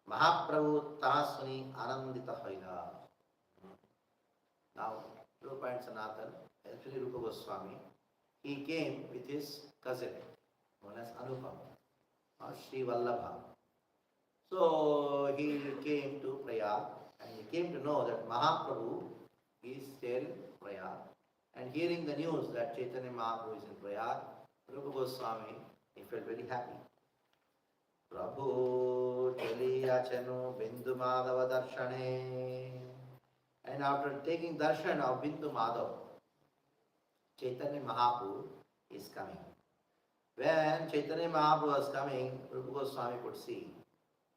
Speaker 1: Mahaprabhu Tahasuni Anandita Haila. Now Rupa and Sanatan, actually Rupa Goswami, he came with his cousin known as Anupam or Sri Vallabha. So he came to Prayag and he came to know that Mahaprabhu is there in Prayag. And hearing the news that Chaitanya Mahaprabhu is in Prayag, Rupa Goswami, he felt very happy. Prabhu Teliyachanu Bindu Madhava Darshane. And after taking darshan of Bindu Madhav, Chaitanya Mahaprabhu is coming. When Chaitanya Mahaprabhu was coming, Rupa Goswami could see.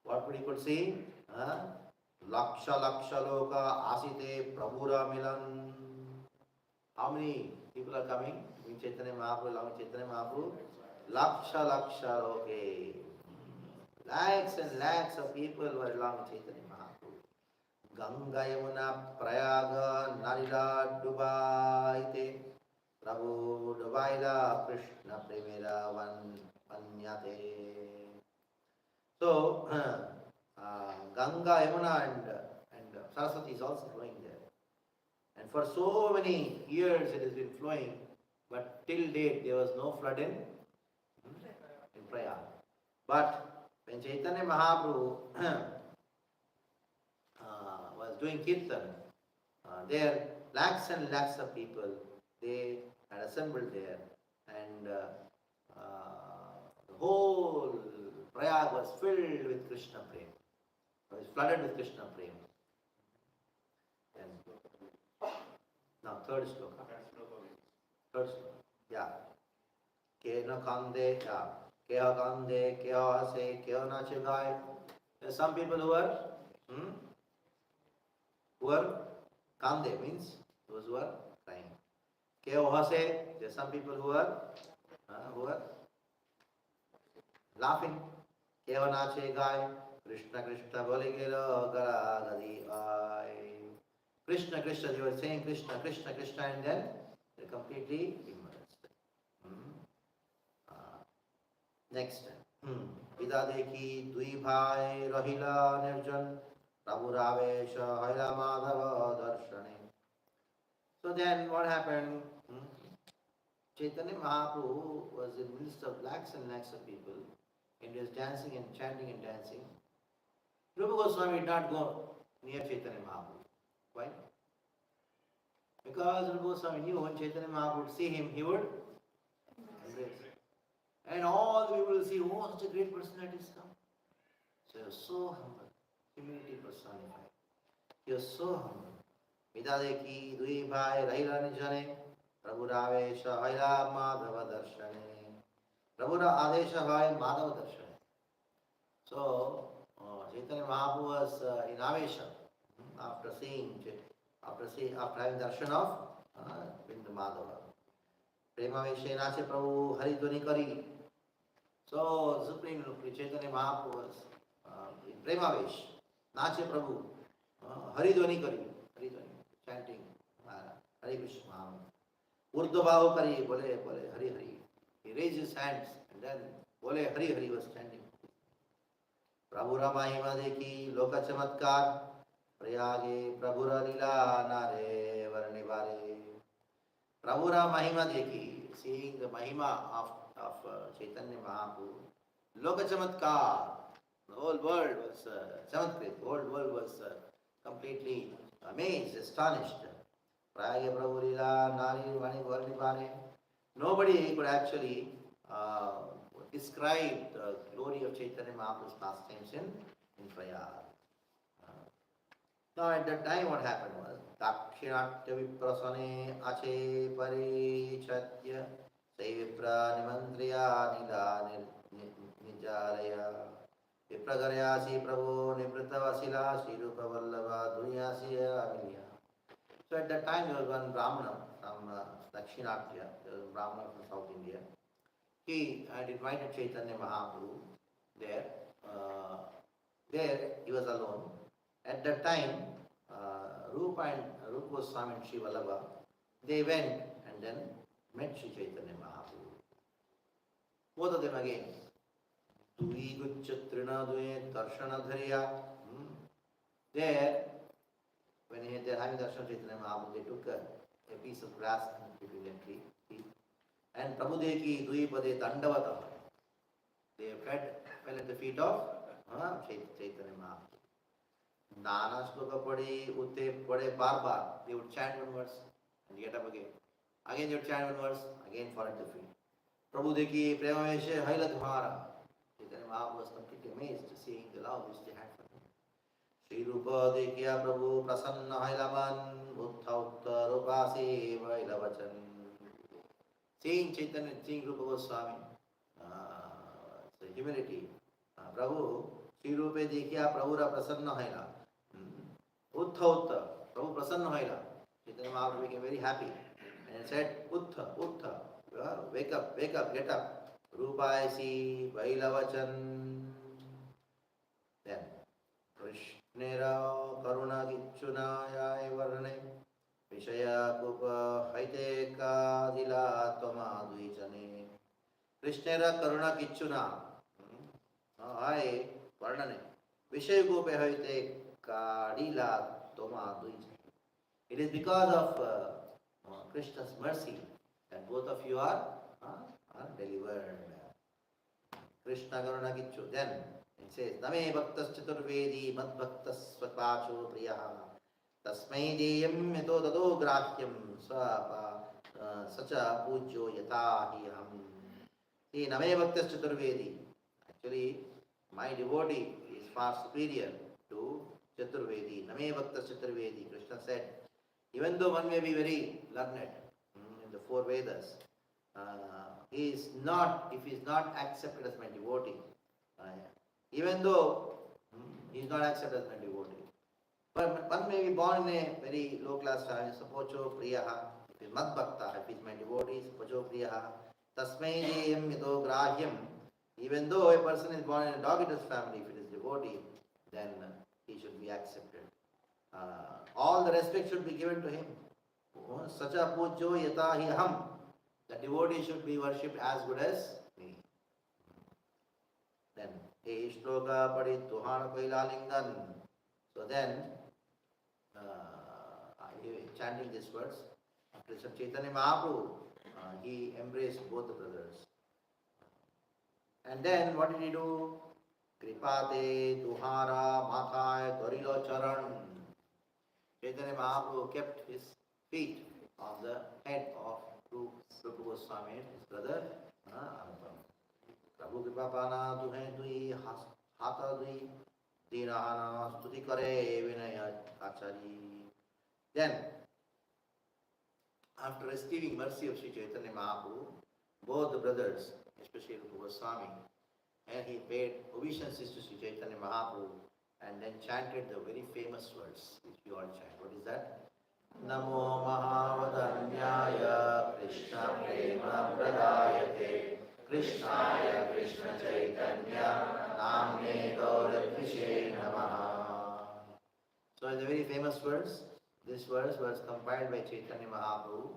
Speaker 1: What could he could see? Laksha Laksha Loka Asite Prabhura Milan. How many people are coming? In Chaitanya Mahaprabhu, along with Chaitanya Mahaprabhu? Laksha Laksha Loke. Lakhs and lakhs of people were along with Chaitanya Mahaprabhu. Ganga Yamuna Prayaga Narila Dubaite. Prabhu Dubaila Krishna Premira Vanyate. So, Ganga, Yamuna and Saraswati is also flowing there. And for so many years it has been flowing, but till date there was no flood in Prayag. But when Chaitanya Mahaprabhu was doing Kirtan, there lakhs and lakhs of people, they had assembled there, and the whole Prayag was filled with Krishna Prem. It was flooded with Krishna Prem. And now third sloka. Third sloka. Yeah. Kena kande, yeah. Keha kande, keha hase, keha nache gaye. There are some people who are kande means those who are crying. Keha hase, there are some people who are laughing. Keha nache gaye. Krishna Krishna bole gelo gara gadi ay. Krishna Krishna, they were saying Krishna Krishna Krishna, and then they completely immersed. Next. Pida dekhi dui bhai rahila nirjan Prabhu Ravesha Haila Madhava Darshane. So then what happened? Chaitanya Mahaprabhu was in the midst of lakhs and lakhs of people, and he was dancing and chanting and dancing. Rupa Goswami did not go near Chaitanya Mahaprabhu. Why? Because Rupa Goswami knew when Chaitanya Mahaprabhu would see him, he would embrace. And all the people will see, oh, such a great personality has come. So he was so humble, humility personified. He was so humble. Vidadeki dui bhai rahila nijane Prabhu Ravesha Haila Madhava Darshane. Prabhu Adesha Hai Madhava Darshane. So Chaitanya Mahaprabhu was in Avesha after having darshan of Bindu Madhava. Premaveshe Nache Prabhu Haridwani Kari. So Supreme Lord Chaitanya Mahaprabhu was in Premavesh Nache Prabhu Haridwani Kari. Haridwani, chanting Hare Krishna. Urdhvahu Kari, Bole Hari Hari. He raised his hands and then Bole Hari Hari was chanting. Prabhu Ramahima Deki Loka Chamatkar Prayage Prabhu Lila Nare Varnivare. Prabhu Ramahima Deki, seeing the Mahima of Chaitanya Mahaprabhu, Loka Chamatkar, the whole world was Chamatkrit, the whole world was completely amazed, astonished. Prayage Prabhu Lila Nare Varnivare. Nobody could actually describe the glory of Chaitanya Mahaprabhu's pastimes in Prayag. Now at that time what happened was, Dakshinatya Viprasane Ache Parichatya Sevipra Nimantriya Nila Nijaraya Vipragaryasi Prabhu Nibrita Vasila Sri Rupa Vallabha Dunyasi Avilya. So at that time there was one Brahmana from Dakshinatya, there was a Brahmana from South India. He had invited Chaitanya Mahaprabhu there. There he was alone. At that time, Rupa Goswami and Sri Vallabha, they went and then met Sri Chaitanya Mahaprabhu. Both of them again. Dui Guchatrina Due Darshana Dhariya. There, when they were having darshan of Chaitanya Mahaprabhu, they took a piece of grass between their feet. And Prabhu Deki Dui Pade Dandavata. They fell at the feet of Chaitanya Mahaprabhu. Nana Shloka Pade Utte Pade Bar. They would chant one verse and get up again. Again they would chant one verse, again fall at the feet. Prabhu Deki Premaveshe Haila Dhumara. Chaitanya Mahaprabhu was completely amazed to seeing the love which they had for him. Sri Rupa Dekya Prabhu Prasanna Hailaman Uttha Utta Rupasi Vailavachan. Seeing Chaitanya, seeing Rupa Goswami, so humility. Prabhu, Sri Rupa Dekya Prabhu Prasanna Haila. Uttha Utta, Prabhu Prasanna Haila. Chaitanya Mahaprabhu became very happy and said, Uttha, wake up, get up. Rupa Aisi Vailavachan. Then, Krishnera Karuna Gichunaya Varane Vishaya Kupa Haite Kadila Toma Dvijane Krishnera Karuna Gichuna Hai Varnane Vishaya Kupa Haite Kadila Toma Dvijane. It is because of Krishna's mercy that both of you are delivered. Krishna Karuna Gichu. Then it says, Name Bhaktas Chaturvedi Mad Bhaktas Svapacho Priyaha Tasmai Deyam Mito Dado Grahyam Sacha Pujo Yatahi Ham. See, Name Bhaktas Chaturvedi. Actually, my devotee is far superior to Chaturvedi. Name Bhaktas Chaturvedi. Krishna said, even though one may be very learned in the four Vedas, he is not, if he is not accepted as my devotee, even though he is not accepted as my devotee. But one may be born in a very low class family, Sapocho Priyaha, if he is Mad Bhakta, if he is my devotee, Sapocho Priyaha, Tasmai Jayam Mito Grahyam. Even though a person is born in a dog eater's family, if it is devotee, then he should be accepted. All the respect should be given to him. Sacha Pujo Yatahi Ham. The devotee should be worshipped as good as me. Then, He Shloka Padit Tuhana Kailalingan. So then, chanting these words, after Chaitanya Mahaprabhu he embraced both the brothers. And then what did he do? Kripate Tuhara Mathai Dorilo Charan. Chaitanya Mahaprabhu kept his feet on the head of Rupa Goswami, his brother. Prabhu Kripapana Duhe Dui Hata Dui Dinahana Stuti Kare Vinaya Achari. Then, after receiving mercy of Sri Chaitanya Mahaprabhu, both the brothers, especially Rupa Goswami, and he paid obeisances to Sri Chaitanya Mahaprabhu and then chanted the very famous words which we all chant. What is that? Namo Mahavadanyaya Krishna Prema Pradayate Krishnaya Krishna Chaitanya Namne Gauravise Namaha. So in the very famous verse, this verse was compiled by Chaitanya Mahaprabhu,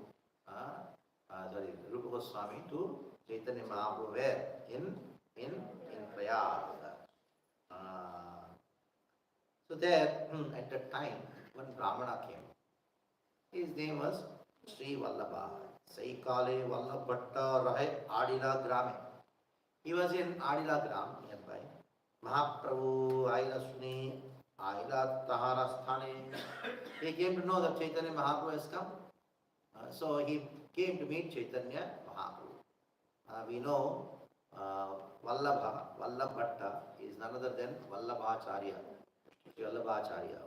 Speaker 1: Rupa Goswami to Chaitanya Mahaprabhu where? In Prayag. So there, at that time, one Brahmana came. His name was Sri Vallabha. Saikale Vallabhatta Rahe Adila Grame. He was in Adila Gram nearby. Mahaprabhu Aila Suni Aila Tahara Sthane. He came to know that Chaitanya Mahaprabhu has come. So he came to meet Chaitanya Mahaprabhu. We know Vallabhatta is none other than Vallabhacharya, Vallabhacharya,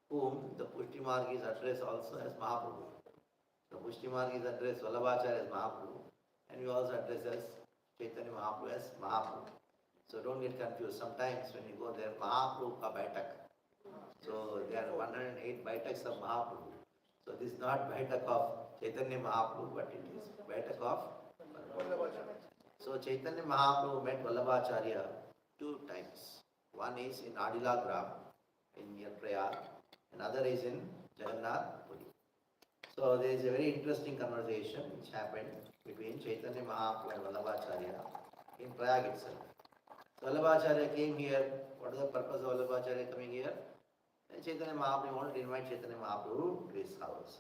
Speaker 1: whom the Pushtimarg is addressed also as Mahaprabhu. The Pushtimarg is addressed Vallabhacharya as Mahaprabhu, and we also address as Chaitanya Mahaprabhu as Mahaprabhu. So don't get confused. Sometimes when you go there, Mahaprabhu ka Baitak. So there are 108 Baitaks of Mahaprabhu. So this is not Baitak of Chaitanya Mahaprabhu, but it is Baitak of Vallabhacharya. So Chaitanya Mahaprabhu met Vallabhacharya 2 times. One is in Adila Gram, in near Prayag, another is in Jagannath Puri. So there is a very interesting conversation which happened between Chaitanya Mahaprabhu and Vallabhacharya in Prayag itself. So Vallabhacharya came here. What is the purpose of Vallabhacharya coming here? And Chaitanya Mahaprabhu wanted to invite Chaitanya Mahaprabhu to his house.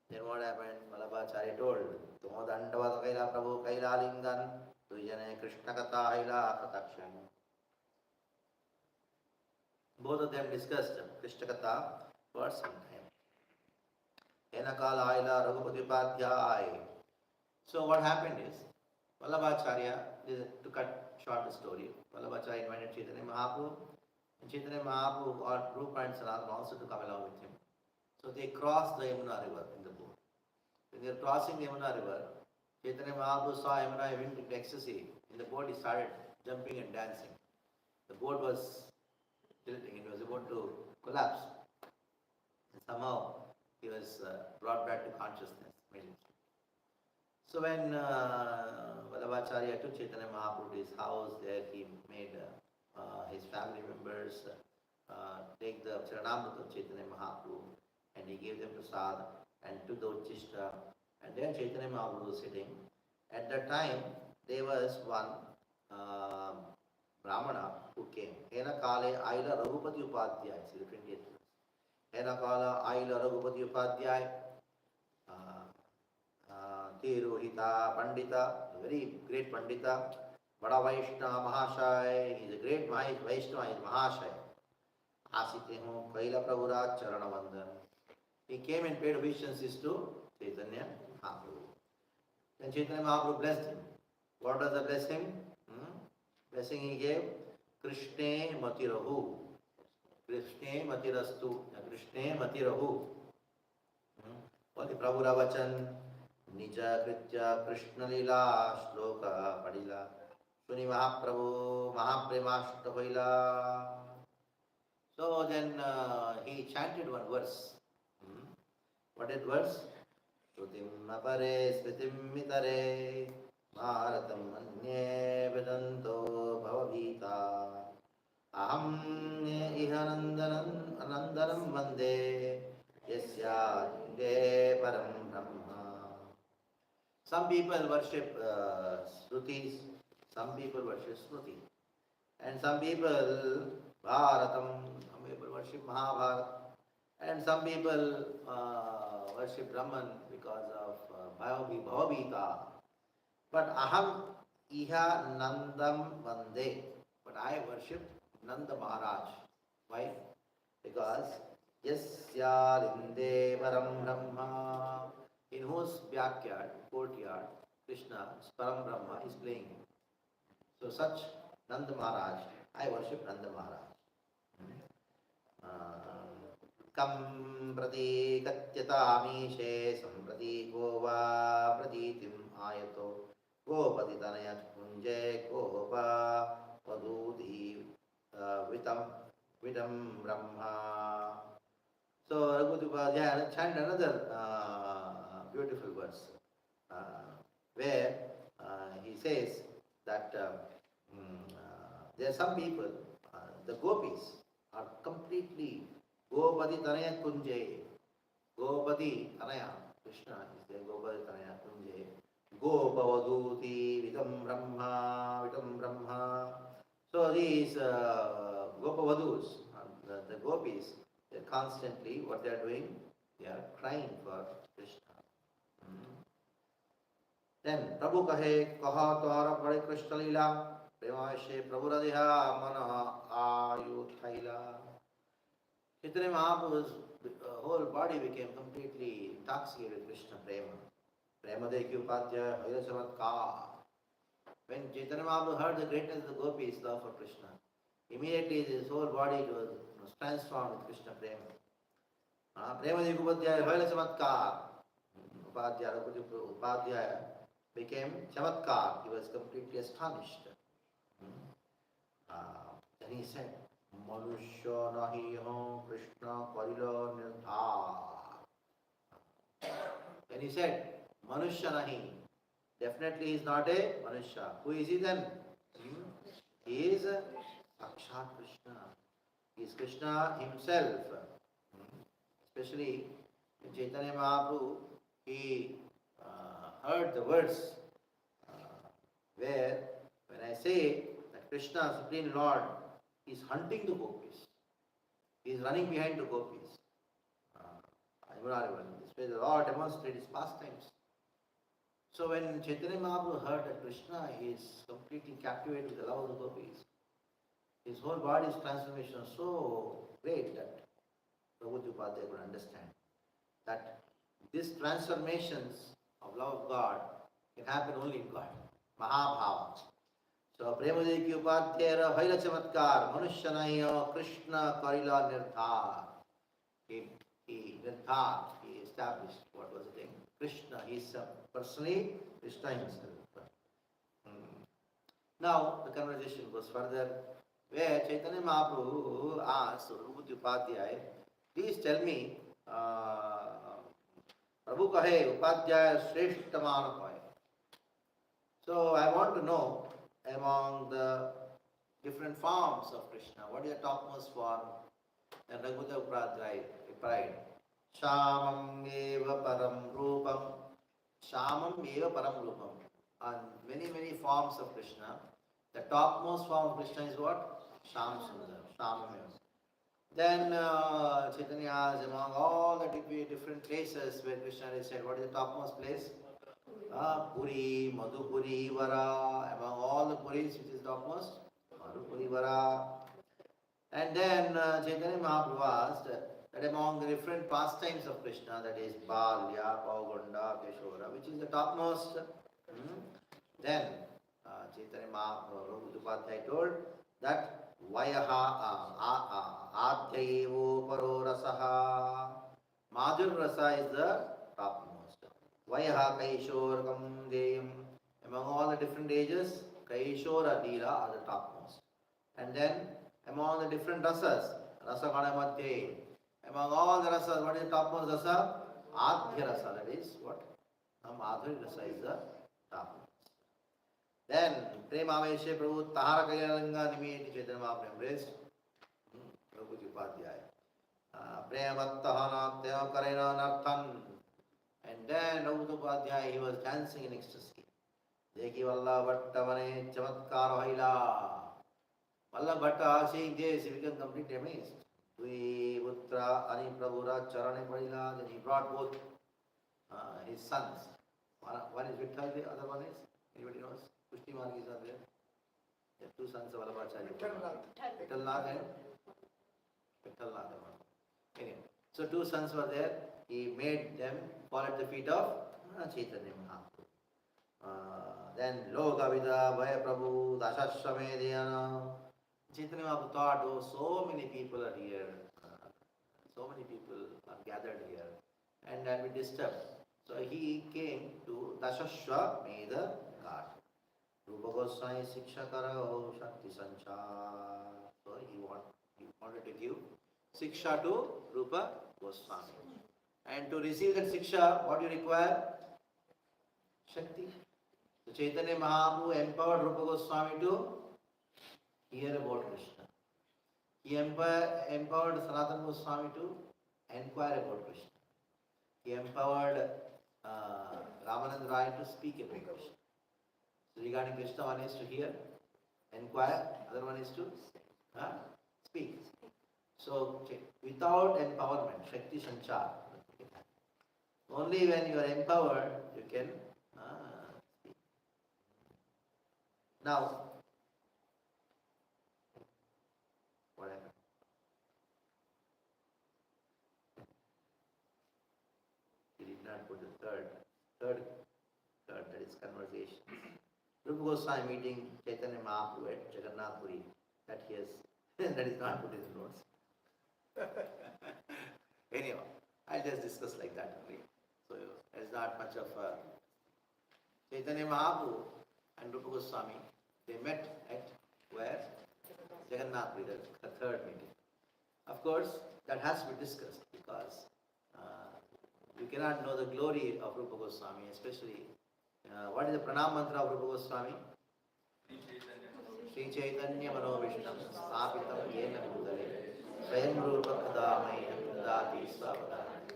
Speaker 1: Then what happened? Vallabhacharya told, Tumo Dandavata Kaila Prabhu Kaila Lingan, Tujane Krishna Kata Haila Katakshan. Both of them discussed Krishna Kata for some time. Enakala Haila Raghupati Upadhyay. So what happened is, Vallabhacharya, to cut short the story, Vallabhacharya invited Chaitanya Mahaprabhu, and Chaitanya Mahaprabhu got Rupa and Sanatana also to come along with him. So they crossed the Yamuna river in the boat. When they were crossing the Yamuna river, Chaitanya Mahaprabhu saw Yamuna went into ecstasy. In the boat he started jumping and dancing. The boat was tilting, it was about to collapse. And somehow he was brought back to consciousness. So when Vallabhacharya took Chaitanya Mahaprabhu to his house, there he made his family members take the Charanamrita of Chaitanya Mahaprabhu, and he gave them prasad and took the Uchishta, and then Chaitanya Mahaprabhu was sitting. At that time, there was one Brahmana who came. Hena Kale Aila Raghupati Upadhyay. See the 20th verse. Hena Kala Aila Raghupati Upadhyay. Tirohita Pandita, a very great Pandita. Bada Vaishnava Mahashaya. He is a great Vaishnava, he is Mahashaya. Asite ho Kaila Prabhurat Charanavandan. He came and paid obeisances to Chaitanya Mahaprabhu. Then Chaitanya Mahaprabhu blessed him. What does the blessing? Blessing he gave? Krishne Matirahu. Krishne Matirastu. Krishne Matirahu. What the Prabhu Ravachan? Nija Kritya Krishna Lila Shloka Padila. Suni Mahaprabhu Mahapremashtavaila. So then he chanted one verse. What is verse? Shrutim apare sritim mitare bharatam anye vedanto bhavavita aham ihanandanam vande yasya inde param brahma. Some people worship Shrutis, some people worship Shruti, and some people Bharatam, some people worship Mahabharata, and some people worship Brahman because of bhavavita. But aham iha nandam vande. But I worship Nanda Maharaj. Why? Because yasyalinde param brahma, in whose backyard, courtyard, Krishna, param brahma, is playing. So such Nanda Maharaj, I worship Nanda Maharaj. Kam prati katyatamishe samprati gova pratitim ayato gopati tanaya kunje gopa vaduti vitam brahma. So Raghupadhyaya chant another beautiful verse where he says that there are some people, the gopis are completely Gopati Tanaya Kunje. Gopati Tanaya, Krishna is there, Gopati Tanaya Kunje. Gopavaduti Vitam Brahma. So these Gopavadus, the gopis, they are constantly, what they are doing? They are crying for Krishna. Then Prabhu kahe kaha tora pade Krishna lila premashe Prabhu radhiha mana ayuthaila. Chaitanya Mahaprabhu's whole body became completely intoxicated with Krishna prema. Prema dekhi upadhyaya haira chamatkar. When Chaitanya Mahaprabhu heard the greatness of the gopis' love for Krishna, immediately his whole body was transformed with Krishna prema. Prema dekhi upadhyaya haira chamatkar. Upadhyaya became chamatkar. He was completely astonished. Then he said, Manushya nahi ho Krishna karila nirdhar. Then he said, Manushya nahi. Definitely he is not a Manushya. Who is he then? He is Sakshat Krishna. He is Krishna himself. Especially in Chaitanya Mahaprabhu, he heard the words where when I say that Krishna, Supreme Lord, is hunting the gopis. He is running behind the gopis. This way the Lord demonstrated his pastimes. So when Chaitanya Mahaprabhu heard that Krishna is completely captivated with the love of the gopis, his whole body's transformation was so great that Prabhu Upadhyaya could understand that these transformations of love of God can happen only in God. Mahabhava. So Premadeki Upadhyaya Haila Chamatkar Manushanaya Krishna Karila Nirdhar. He established what was the thing? Krishna, he is personally Krishna himself. Now the conversation goes further where Chaitanya Mahaprabhu asked Rupa Upadhyaya, please tell me, Prabhu kahe Upadhyaya Shreshta Manapaya. So I want to know among the different forms of Krishna, what is the topmost form? And Raghudev Upadhyaya replied, Shamam eva param rupam. Shamam eva param rupam. And many forms of Krishna. The topmost form of Krishna is what? Sham Sundar. Shamam eva. Then Chaitanya asked, among all the different places where Krishna is said, what is the topmost place? Puri, Madhupuri, Vara. Among all the Puris, which is topmost? Madhupuri, Vara. And then Chaitanya Mahaprabhu asked that among the different pastimes of Krishna, that is Balya, Paugonda, Keshora, which is the topmost? Then Chaitanya Mahaprabhu Upadhyaya told that Vayaha Adhyayevo Paro Rasaha. Madhur Rasa is the topmost. Vayaha Kaishorakam Deyam. Among all the different ages, Kaishora Leela are the topmost. And then among the different rasas, Rasagana Madhya. Among all the rasas, what is the topmost rasa? Adhya Rasa, that is what? Madhuri Rasa is the topmost. Then Premaveshe Prabhu Tahara Kalyalanga Nimeti Chaitanya Mahaprabhu embraced Prabhu Upadhyaya. Premattahana Teva Karena Narthan. And then Prabhu Upadhyaya, he was dancing in ecstasy. Dekhi Valla Bhattavane Chamatkara Haila. Valla Bhatta, seeing this, he became completely amazed. Dui Putra Ani Prabhura Charane Padila. Then he brought both his sons One is Vitthal, the other one is, anybody knows? Pushti Marg is not there. The two sons of Vallabhacharya. Vittalnath and Vittalnath. Anyway, so two sons were there. He made them fall at the feet of Chaitanya Mahaprabhu. Then Lo Kavita Bhaya Prabhu Dashashame Dhyana. Chaitanya Mahaprabhu thought, oh, so many people are here. So many people are gathered here. And I'll be disturbed. So he came to Dashashwa Meda Ghat. Rupa Goswami Siksha Karo Shakti Sanchar. So he wanted to give Siksha to Rupa Goswami. And to receive that Siksha, what you require? Shakti. So Chaitanya Mahaprabhu empowered Rupa Goswami to hear about Krishna. He empowered Sanatana Goswami to inquire about Krishna. He empowered Ramananda Rai to speak about Krishna. So regarding Krishna, one is to hear, inquire, other one is to speak. So without empowerment, Shakti Sanchar. Only when you are empowered, you can speak. Now, what happened? He did not put the third, that is conversation. Rupa Goswami meeting Chaitanya Mahaprabhu at Jagannath Puri. That he has, that is not put in the notes. Anyhow, I'll just discuss like that only. So there's not much of Chaitanya Mahaprabhu and Rupa Goswami. They met at where? Jagannath Puri, the third meeting. Of course, that has to be discussed because you cannot know the glory of Rupa Goswami, especially what is the pranam mantra of Rupa Goswami? Sri Chaitanya Mano Vishnam Sthapitam Yena Bhutale Swayam Rupa Kadamaya Dati Svavadati.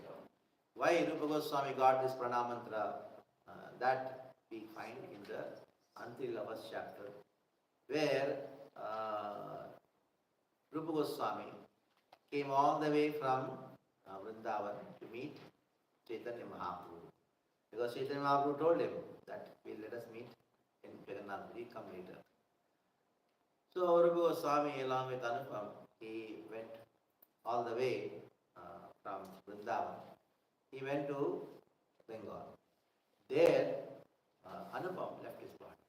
Speaker 1: Why Rupa Goswami got this pranam mantra? That we find in the Antilavas chapter, where Rupa Goswami came all the way from Vrindavan to meet Chaitanya Mahaprabhu. Because Chaitanya Mahaprabhu told him that let us meet in Jagannath Puri, come later. So Rupa Goswami along with Anupam, he went all the way from Vrindavan. He went to Bengal. There, Anupam left his body.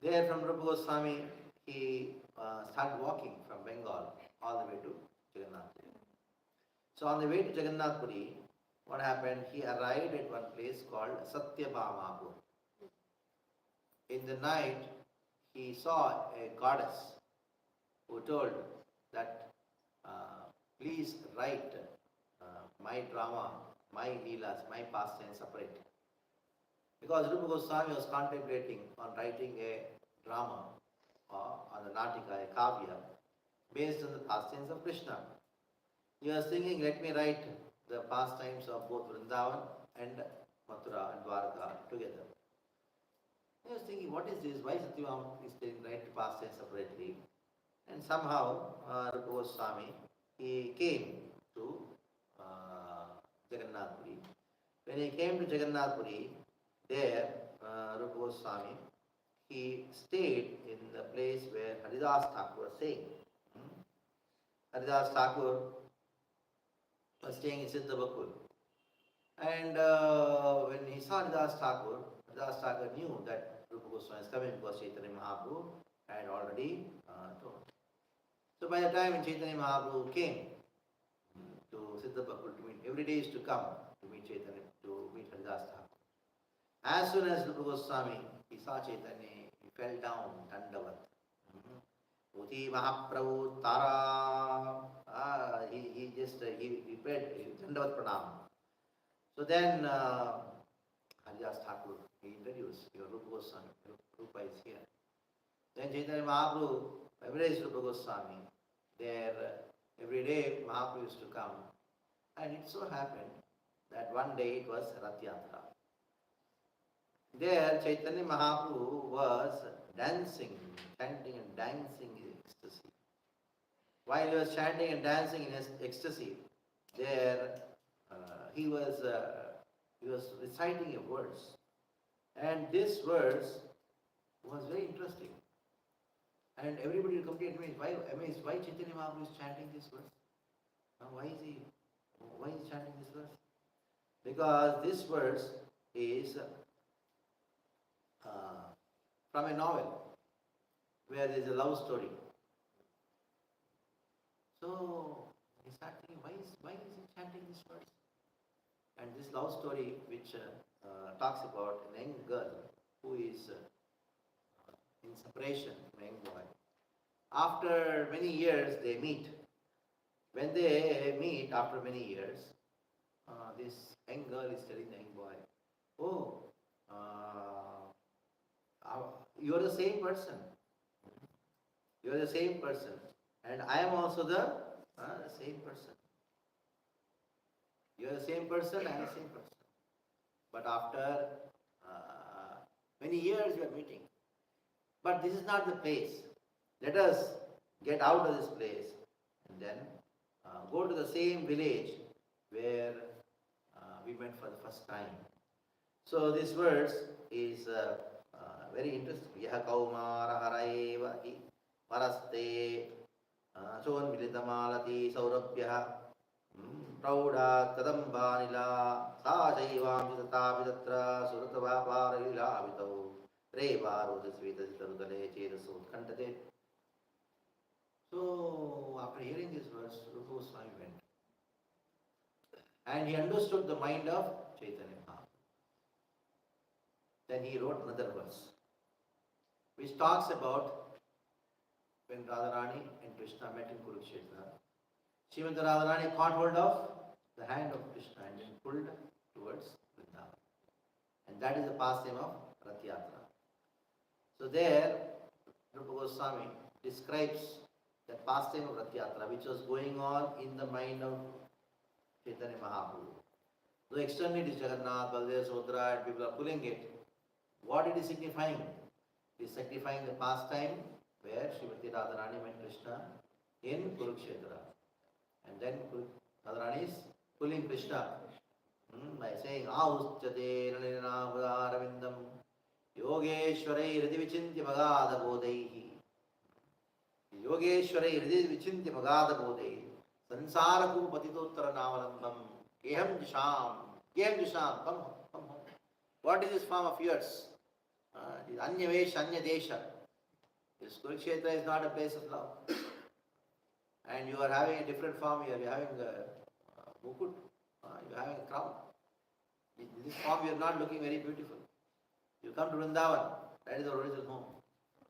Speaker 1: There from Rupa Goswami, he started walking from Bengal all the way to Jagannath Puri. So on the way to Jagannath Puri, what happened? He arrived at one place called Satyabhamapur. In the night, he saw a goddess who told that please write my drama, my leelas, my pastime separate. Because Rupa Goswami was contemplating on writing a drama on the Natika, a kavya, based on the pastimes of Krishna. He was thinking, let me write the pastimes of both Vrindavan and Mathura and Dwarka together. He was thinking, what is this? Why Satyabhama is saying write the pastimes separately? And somehow Rupa Goswami, he came to Jagannath Puri. When he came to Jagannath Puri, there Rupa Goswami, he stayed in the place where Haridas Thakur was staying. Haridas Thakur was staying in Siddhabakul. And when he saw Haridas Thakur knew that Rupa Goswami is coming because Chaitanya Mahaprabhu had already told. So by the time when Chaitanya Mahaprabhu came to Siddhabakul to meet, every day is to come to meet Chaitanya, to meet Haridas Thakur. As soon as Rupa Goswami, he saw Chaitanya, he fell down, Dandavat. Uti Mahaprabhu Tara. He prayed Dandavat Pranam. So then Haridas Thakur, he introduced, your Rupa Goswami, Rupa is here. Then Chaitanya Mahaprabhu embraced Rupa Goswami. There, every day Mahaprabhu used to come. And it so happened that one day it was Rath Yatra. There Chaitanya Mahaprabhu was dancing, chanting and dancing in ecstasy. While he was chanting and dancing in his ecstasy, there he was He was reciting a verse. And this verse was very interesting. And everybody will come to amazed why Chaitanya Mahaprabhu is chanting this verse. Why is he chanting this verse? Because this verse is from a novel where there is a love story. So he started thinking, why is he chanting this verse? And this love story which talks about a young girl who is in separation from a young boy. After many years they meet. When they meet after many years, this young girl is telling the young boy, oh, you are the same person. You are the same person. And I am also the same person. You are the same person, I am the same person. But after many years we are meeting. But this is not the place. Let us get out of this place and then go to the same village where we met for the first time. So this verse is very interesting. Yaha kaumara haraeva hi paraste chon militamalati saurabhya prauda kadambanila sa jaivam jitatapi tatra suratavapara vitau reva rodasvitastarudale chedasu kantate. So after hearing this verse, Rupa Goswami went. And he understood the mind of Chaitanya Mahaprabhu. Then he wrote another verse, which talks about when Radharani and Krishna met in Kurukshetra. Srimati Radharani caught hold of the hand of Krishna and then pulled towards Vrindavan. And that is the pastime of Rath Yatra. So there, Rupa Goswami describes the pastime of Rath Yatra, which was going on in the mind of Chaitanya Mahaprabhu. Though externally it is Jagannath, Baldev, Sodra, and people are pulling it, what it is signifying? It is signifying the pastime where Srimati Radharani met Krishna in Kurukshetra. And then Radharani is pulling Krishna by saying, Auschate Ranina Ravindam Yogeshwarai Hridi Vichintya Magada Bodaihi. Yogeshwarai Hridi Vichintya Magada Bodaihi. Sansara Kum Patitottara Navalambam. Keham Jisham, come home. What is this form of yours? It is Anyavesh, Anyadesha. This Kurukshetra is not a place of love. And you are having a different form here. You are having a mukut. You are having a crown. In this form you are not looking very beautiful. You come to Vrindavan. That is the original home.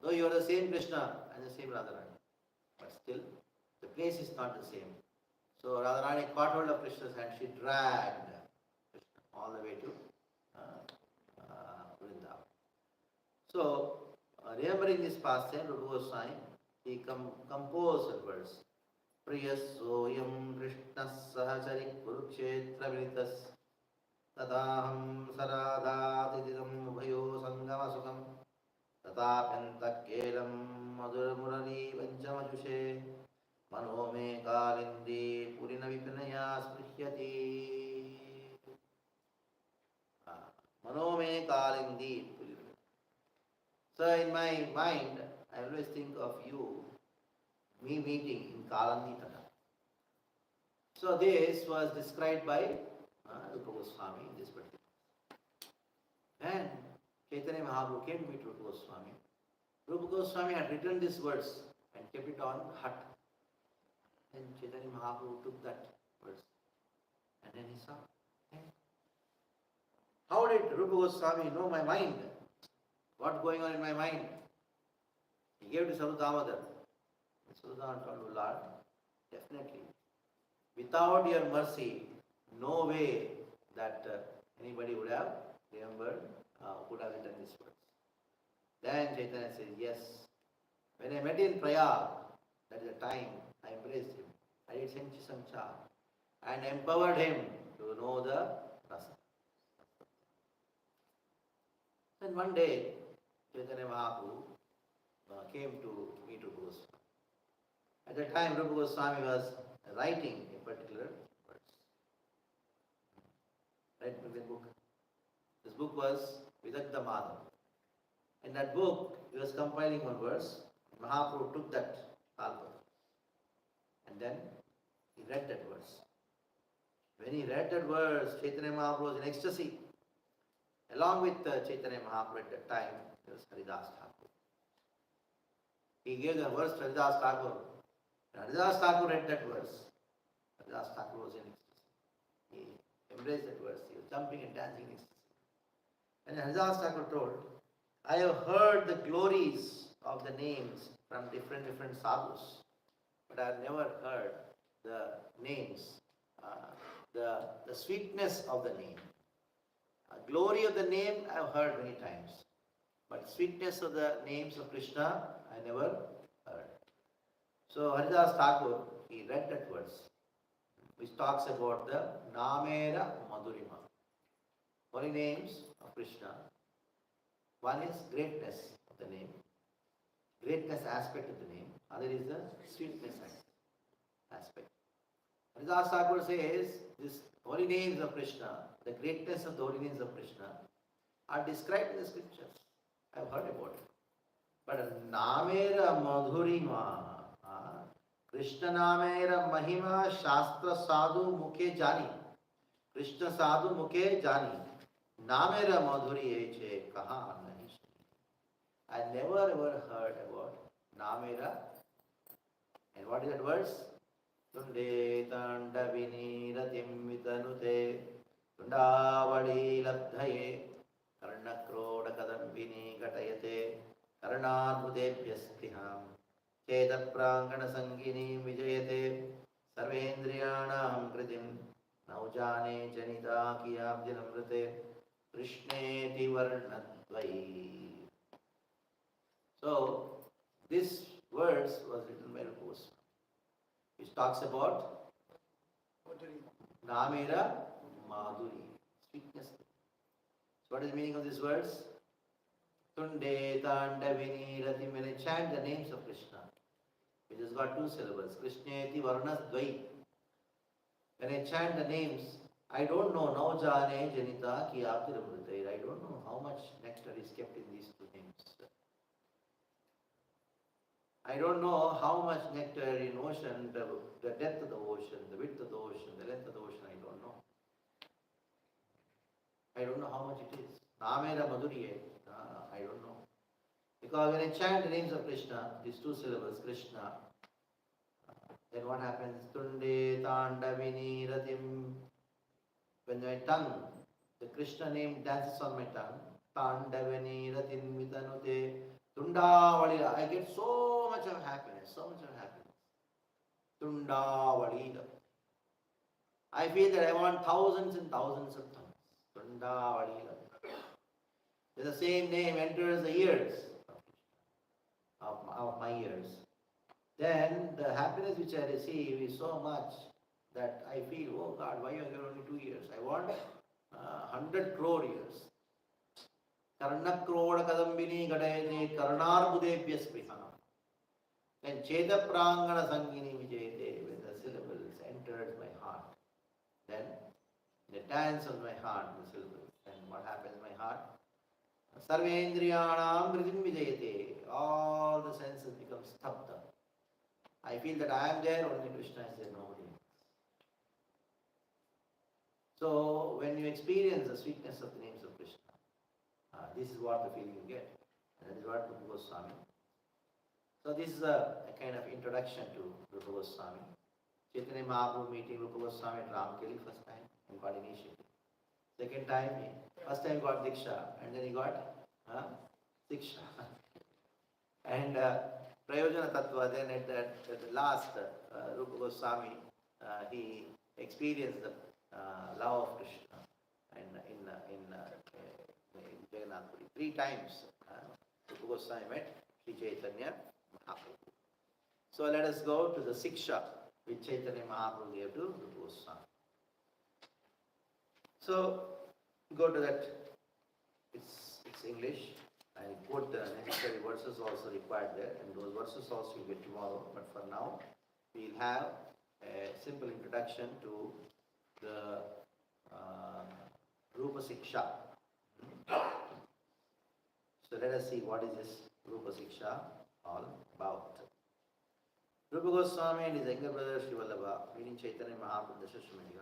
Speaker 1: Though you are the same Krishna and the same Radharani. But still, the place is not the same. So Radharani caught hold of Krishna's hand. She dragged Krishna all the way to Vrindavan. So, remembering this pastime, Rupa Goswami, he composed a verse. Priyasoyam Krishna Sahachari Kurukshetra Vinitas Tadaham Saradhatidam Ubhayo Sangama Sukham Tatapyantakkelam Madhuramurari Vanchamajushe Manome Kalindi Purina Vipinaya Smrihyati Manome Kalindi. So in my mind, I always think of you, me meeting in Kalandi Tata. So this was described by Rupa Goswami in this particular. And Chaitanya Mahaprabhu came to meet Rupa Goswami. Rupa Goswami had written this verse and kept it on hut. Then Chaitanya Mahaprabhu took that verse and then he saw. How did Rupa Goswami know my mind? What's going on in my mind? He gave to Sadhu Damodar. Sadhu Damodar told, Lord, definitely. Without your mercy, no way that anybody would have remembered, would have written this verse. Then Chaitanya says, yes. When I met in Prayag, that is the time I embraced him. I did Sanchi Sanchar and empowered him to know the rasa. Then one day, Chaitanya Mahaprabhu came to meet Rupa Goswami. At that time, Rupa Goswami was writing a particular verse. Right in the book. book was Vidagdha Madhav. In that book, he was compiling one verse. Mahaprabhu took that Talmud and then he read that verse. When he read that verse, Chaitanya Mahaprabhu was in ecstasy. Along with Chaitanya Mahaprabhu at that time, there was Haridas Thakur. He gave the verse to Haridas Thakur. When Haridas Thakur read that verse, Haridas Thakur was in ecstasy. He embraced that verse. He was jumping and dancing in ecstasy. And Haridas Thakur told, I have heard the glories of the names from different sadhus, but I have never heard the names, the sweetness of the name. Glory of the name I have heard many times, but sweetness of the names of Krishna I never heard. So Haridas Thakur, he read that verse, which talks about the Namera Madhurima, holy names of Krishna. One is greatness of the name, greatness aspect of the name. Other is the sweetness aspect. Haridas Thakur says, these holy names of Krishna, the greatness of the holy names of Krishna are described in the scriptures. I have heard about it. But Namera Madhurima, Krishna Namera Mahima Shastra Sadhu Mukhe Jani. Krishna Sadhu Mukhe Jani. Namera Madhuri Eche Kaha Nahi. I never ever heard about Namera. And what is that verse? Tunde Tandavini Ratim Vitanute Tundavadi Labdhaye Karnakroda Kadambini Gatayate Karnarmudebhyastiham Chetat Prangana Sangini Vijayate Sarvendriyanam Kritim Naujane Janita Kiyabdinamrite Krishneti Varnadvai. So, this verse was written by Rupa Goswami, which talks about Namera Madhuri, sweetness. So, what is the meaning of this verse? Tunde Tandavini Ratim. When I chant the names of Krishna, which has got two syllables, Krishneti Varnadvai. When I chant the names, I don't know Naujane Janita Kiyabdinamrite. I don't know how much nectar is kept in these two names. I don't know how much nectar in ocean, the depth of the ocean, the width of the ocean, the length of the ocean, I don't know. I don't know how much it is. Namera Madhuriye, I don't know. Because when I chant the names of Krishna, these two syllables, Krishna, then what happens? Tunde Tandavini Ratim. When my tongue, the Krishna name dances on my tongue, Tandavini Ratim Vitanute. Tundavadila, I get so much of happiness, so much of happiness. Tundavadila. I feel that I want thousands and thousands of tongues. Tundavadila. The same name enters the ears of my ears. Then the happiness which I receive is so much that I feel, oh God, why are there only 2 years? I want 100 crore years. Karnakroda Kadambini Gadayate Karnarbudebhya Sprihana. Then Cheta Prangana Sangini Vijayate, when the syllables entered my heart. Then they dance on my heart, the syllables. And what happens in my heart? Sarvendriyanam Kritim Vijayate. All the senses become stabdha. I feel that I am there, only Krishna is there, nobody else. So when you experience the sweetness of the names of Krishna, this is what the feeling you get. And that is what Rupa Goswami. So this is a kind of introduction to Rupa Goswami. Chaitanya Mahaprabhu meeting Rupa Goswami at Ramkeli first time and got initiated. Second time, first time he got Diksha and then he got Siksha. And Prayojana Tattva, then at the last, Rupa Goswami, he experienced the love of Krishna and in Jagannath Puri. 3 times Rupa Goswami met Sri Chaitanya Mahaprabhu. So let us go to the Siksha which Chaitanya Mahaprabhu gave to Rupa Goswami. So go to that, it's English. I put the necessary verses also required there, and those verses also you get tomorrow. But for now, we'll have a simple introduction to the Rupa Siksha. So let us see what is this Rupa Siksha all about. Rupa Goswami and his younger brother Sri Vallabha, meeting Chaitanya Mahaprabhu Dashashwamedhi,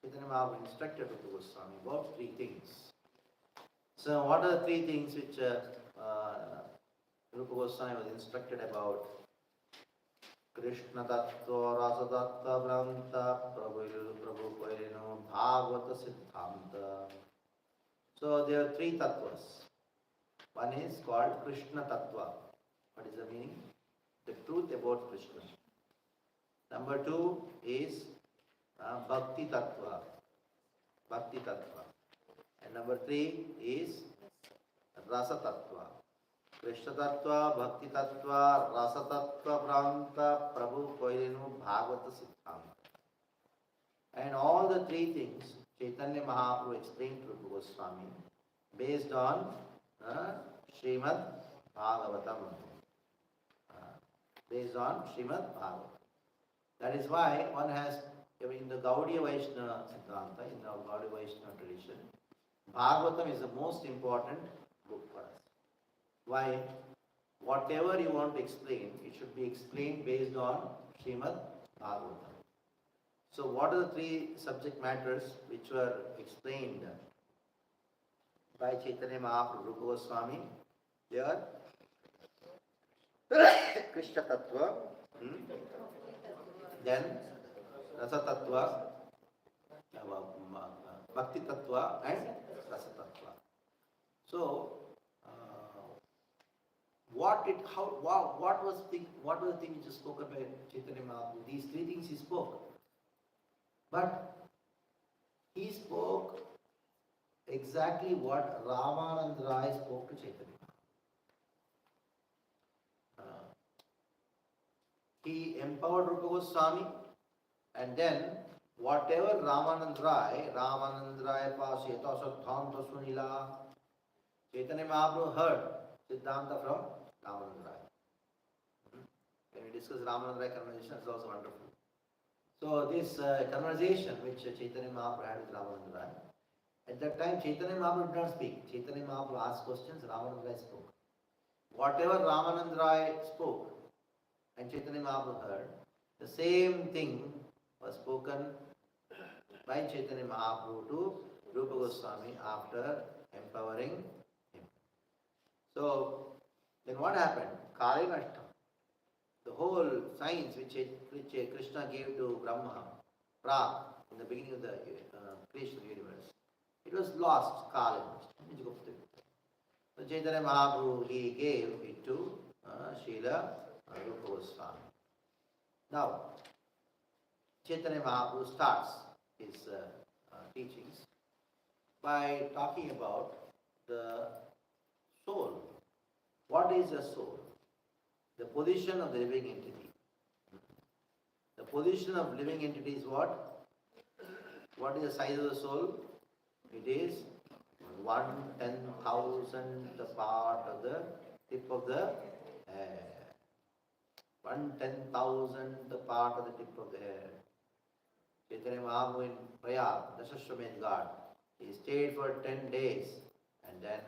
Speaker 1: Chaitanya Mahaprabhu instructed Rupa Goswami about three things. So what are the three things which Rupa Goswami was instructed about? Krishna Tattva, Rasa Tattva, Brahmanta, Prabhu Koirino, Bhagavata Siddhanta. So there are three tattvas. One is called Krishna Tattva. What is the meaning? The truth about Krishna. Number two is Bhakti Tattva. Bhakti Tattva. And number three is Rasa Tattva. Krishna Tattva, Bhakti Tattva, Rasa Tattva, Brahmanta, Prabhu Koirinu, Bhagavata Siddhanta. And all the three things Chaitanya Mahaprabhu explained to Rupa Goswami based on Srimad Bhagavatam. Based on Srimad Bhagavatam. That is why one has, in the Gaudiya Vaishnava Siddhanta, in the Gaudiya Vaishnava tradition, Bhagavatam is the most important book for us. Why? Whatever you want to explain, it should be explained based on Srimad Bhagavatam. So what are the three subject matters which were explained by Chaitanya Mahaprabhu Rupa Goswami? They are Krishna Tattva, then Rasa Tattva, Bhakti Tattva and Rasa Tattva. So what was the thing which is spoken by Chaitanya Mahaprabhu? These three things he spoke. But he spoke exactly what Ramananda Rai spoke to Chaitanya. He empowered Rupa Goswami, and then whatever Ramananda Rai Paseta Siddhanta Sunila, Chaitanya Mahaprabhu heard Siddhanta from Ramananda Rai. When we discuss Ramananda Rai conversation, it's also wonderful. So this conversation which Chaitanya Mahaprabhu had with Ramananda Rai, at that time Chaitanya Mahaprabhu did not speak. Chaitanya Mahaprabhu asked questions, Ramananda Rai spoke. Whatever Ramananda Rai spoke and Chaitanya Mahaprabhu heard, the same thing was spoken by Chaitanya Mahaprabhu to Rupa Goswami after empowering him. So then what happened? Kali Nashtam. The whole science which Krishna gave to Brahma, Pra, in the beginning of the creation of the universe, it was lost, Kali Nashtam. So Chaitanya Mahaprabhu, he gave it to Srila Rupa Goswami. Now, Chaitanya Mahaprabhu starts his teachings by talking about the soul. What is a soul? The position of the living entity. The position of living entity is what? What is the size of the soul? It is 1/10,000th the part of the tip of the hair. 1/10,000th the part of the tip of the hair. Chaitanya Mahaprabhu in Prayag, Dashashwamedh Ghat, he stayed for 10 days and then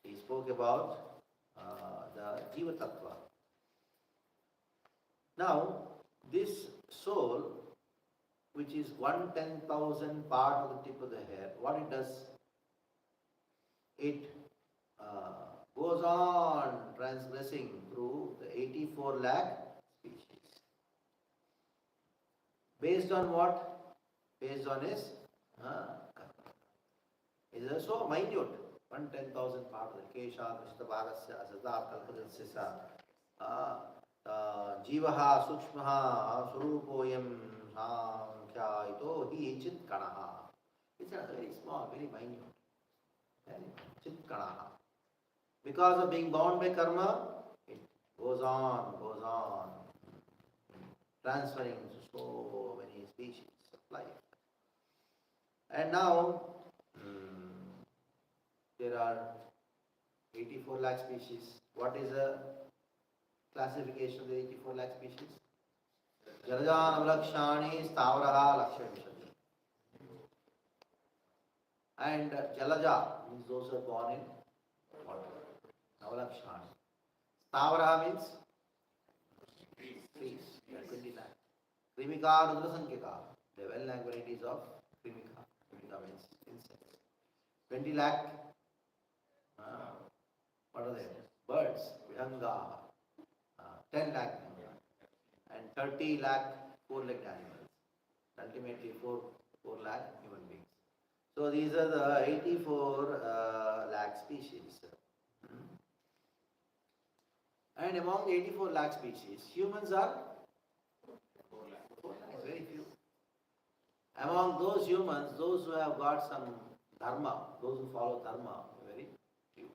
Speaker 1: he spoke about the Jiva Tattva. Now, this soul, which is 1/10,000th part of the tip of the hair, what it does? It goes on transgressing through the 84 lakh species. Based on what? Based on his karma. It is so minute. 1/10,000th part of the Kesha, Krishna Bhagasya, Asata, Kalpadansya, Jivaha, Sukshmaha, Surupoyam, Samkhyaito, Hi Chit Kanaha. It's a very small, very minute. Chit Kanaha. Because of being bound by karma, it goes on, transferring to so many species of life. And now, there are 84 lakh species. What is the classification of the 84 lakh species? Jalajan Avalakshani Stavaraha Lakshavishati. And Jalaja means those who are born in Navalakshana. Stavara means trees. There are 20 lakh. Krimika, Rudrasankika. There are 12 lakh varieties of Krimika. Krimika means insects. 20 lakh. What are they? Birds. Vihanga. 10 lakh. And 30 lakh four-legged animals. Ultimately 4 lakh human beings. So these are the 84 lakh species. And among the 84 lakh species, humans are 4 lakh, very few. Among those humans, those who have got some dharma, those who follow dharma, very few.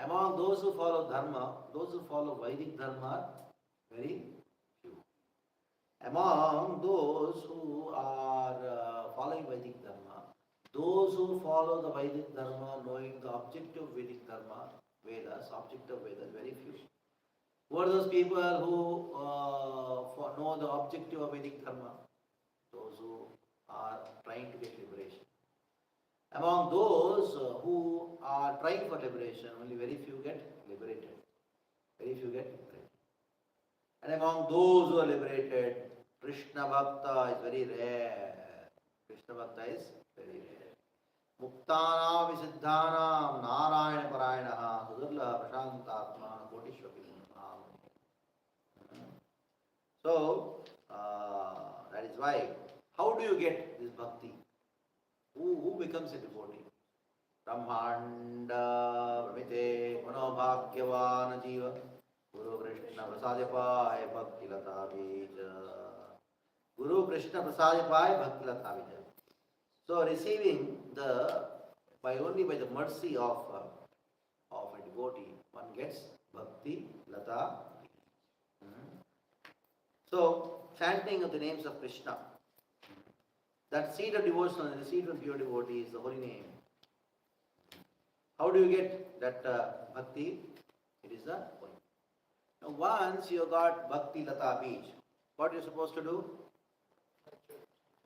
Speaker 1: Among those who follow dharma, those who follow Vedic dharma, very few. Among those who are following Vedic dharma, those who follow the Vedic dharma, knowing the objective Vedic dharma, Vedas, objective Vedas, very few. Who are those people who know the objective of Vedic dharma? Those who are trying to get liberation. Among those who are trying for liberation, only very few get liberated. Very few get liberated. And among those who are liberated, Krishna Bhakta is very rare. Krishna Bhakta is very rare. Muktana Visiddhanam Narayana Parayana Sudurla Prashantatma Kotishwapi. So, that is why, how do you get this bhakti? Who becomes a devotee? Brahmanda Brahmite Manobhagyavan Jiva Guru Krishna Prasadyapai Bhakti Lata Bija. Guru Krishna Prasadyapai Bhakti Lata Bija. So receiving only by the mercy of a devotee, one gets Bhakti Lata. So chanting of the names of Krishna, that seed of devotion, the seed of pure devotee is the holy name. How do you get that Bhakti? It is the holy name. Now once you got Bhakti Lata Bij, what are you supposed to do?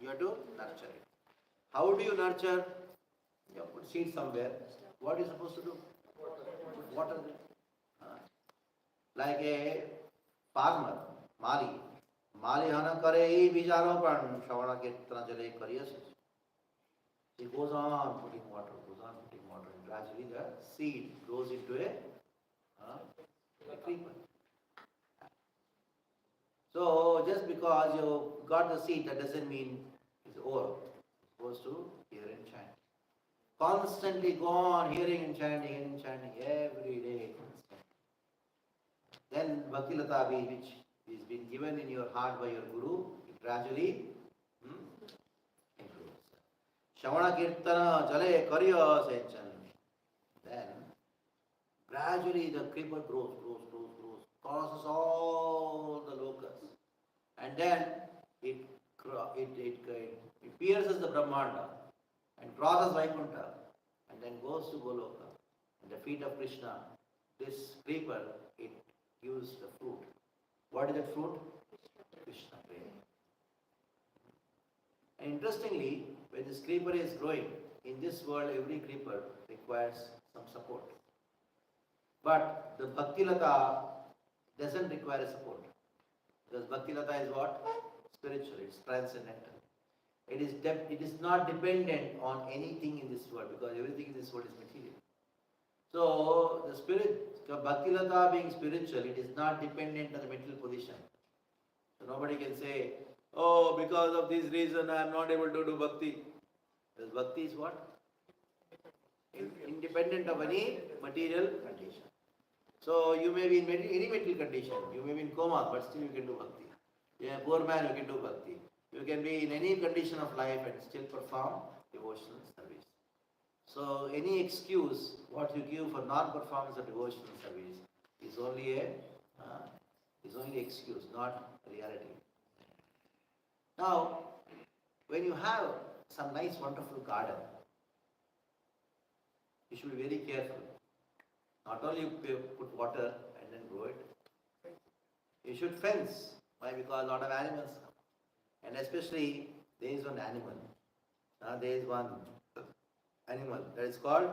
Speaker 1: You have to nurture it. How do you nurture? You put seed somewhere. What are you supposed to do? Water it. Like a farmer, Mali. Mali hana kare bijaropan Shravana Kirtana Jale Kariyas. He goes on putting water, and gradually the seed grows into a creeper. So just because you got the seed, that doesn't mean it's over. You're supposed to hear and chant. Constantly go on hearing and chanting every day. Then Bhakti Lata Bij, which is been given in your heart by your Guru, it gradually improves. Shravana Kirtana Jale Karya Senchan. Then gradually the creeper grows, crosses all the locusts. And then it pierces the Brahmanda and crosses Vaikuntha and then goes to Goloka. At the feet of Krishna, this creeper, it gives the fruit. What is that fruit? Krishna prema. And interestingly, when this creeper is growing, in this world every creeper requires some support. But the Bhakti Lata doesn't require support. Because Bhakti Lata is what? Spiritual, it's transcendental. It is not dependent on anything in this world, because everything in this world is material. So the spirit, Bhakti Lata being spiritual, it is not dependent on the material position. So nobody can say, oh, because of this reason I am not able to do bhakti. Because bhakti is what? Independent of any material condition. So you may be in any material condition, you may be in coma, but still you can do bhakti. You are a poor man, you can do bhakti. You can be in any condition of life and still perform devotional service. So any excuse what you give for non-performance of devotional service is only excuse, not reality. Now, when you have some nice, wonderful garden, you should be very careful. Not only put water and then grow it, you should fence. Why? Because a lot of animals come. And especially, there is one animal. There is one animal that is called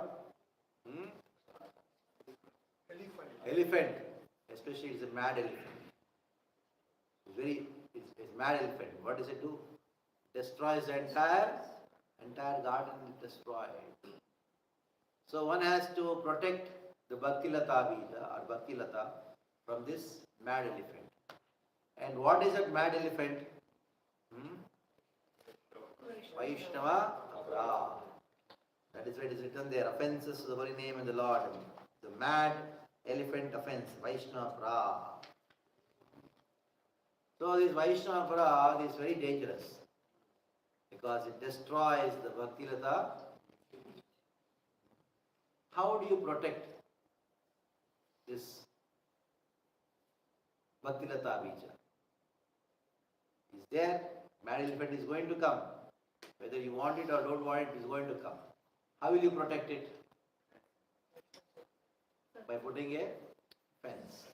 Speaker 1: Elephant, especially it's a mad elephant. It's mad elephant. What does it do? Destroys the entire garden is destroyed. So one has to protect the Bhakti Lata Bija or Bhakti Lata from this mad elephant. And what is that mad elephant? Vaishnava Apra. That is why it is written there. Offenses to the very name of the Lord. The mad elephant offense. Vaishnava Apra. So this Vaishnava Apra is very dangerous because it destroys the Bhakti Lata. How do you protect this Bhakti Lata Bija? Is there? Mad elephant is going to come. Whether you want it or don't want it, it is going to come. How will you protect it? By putting a fence.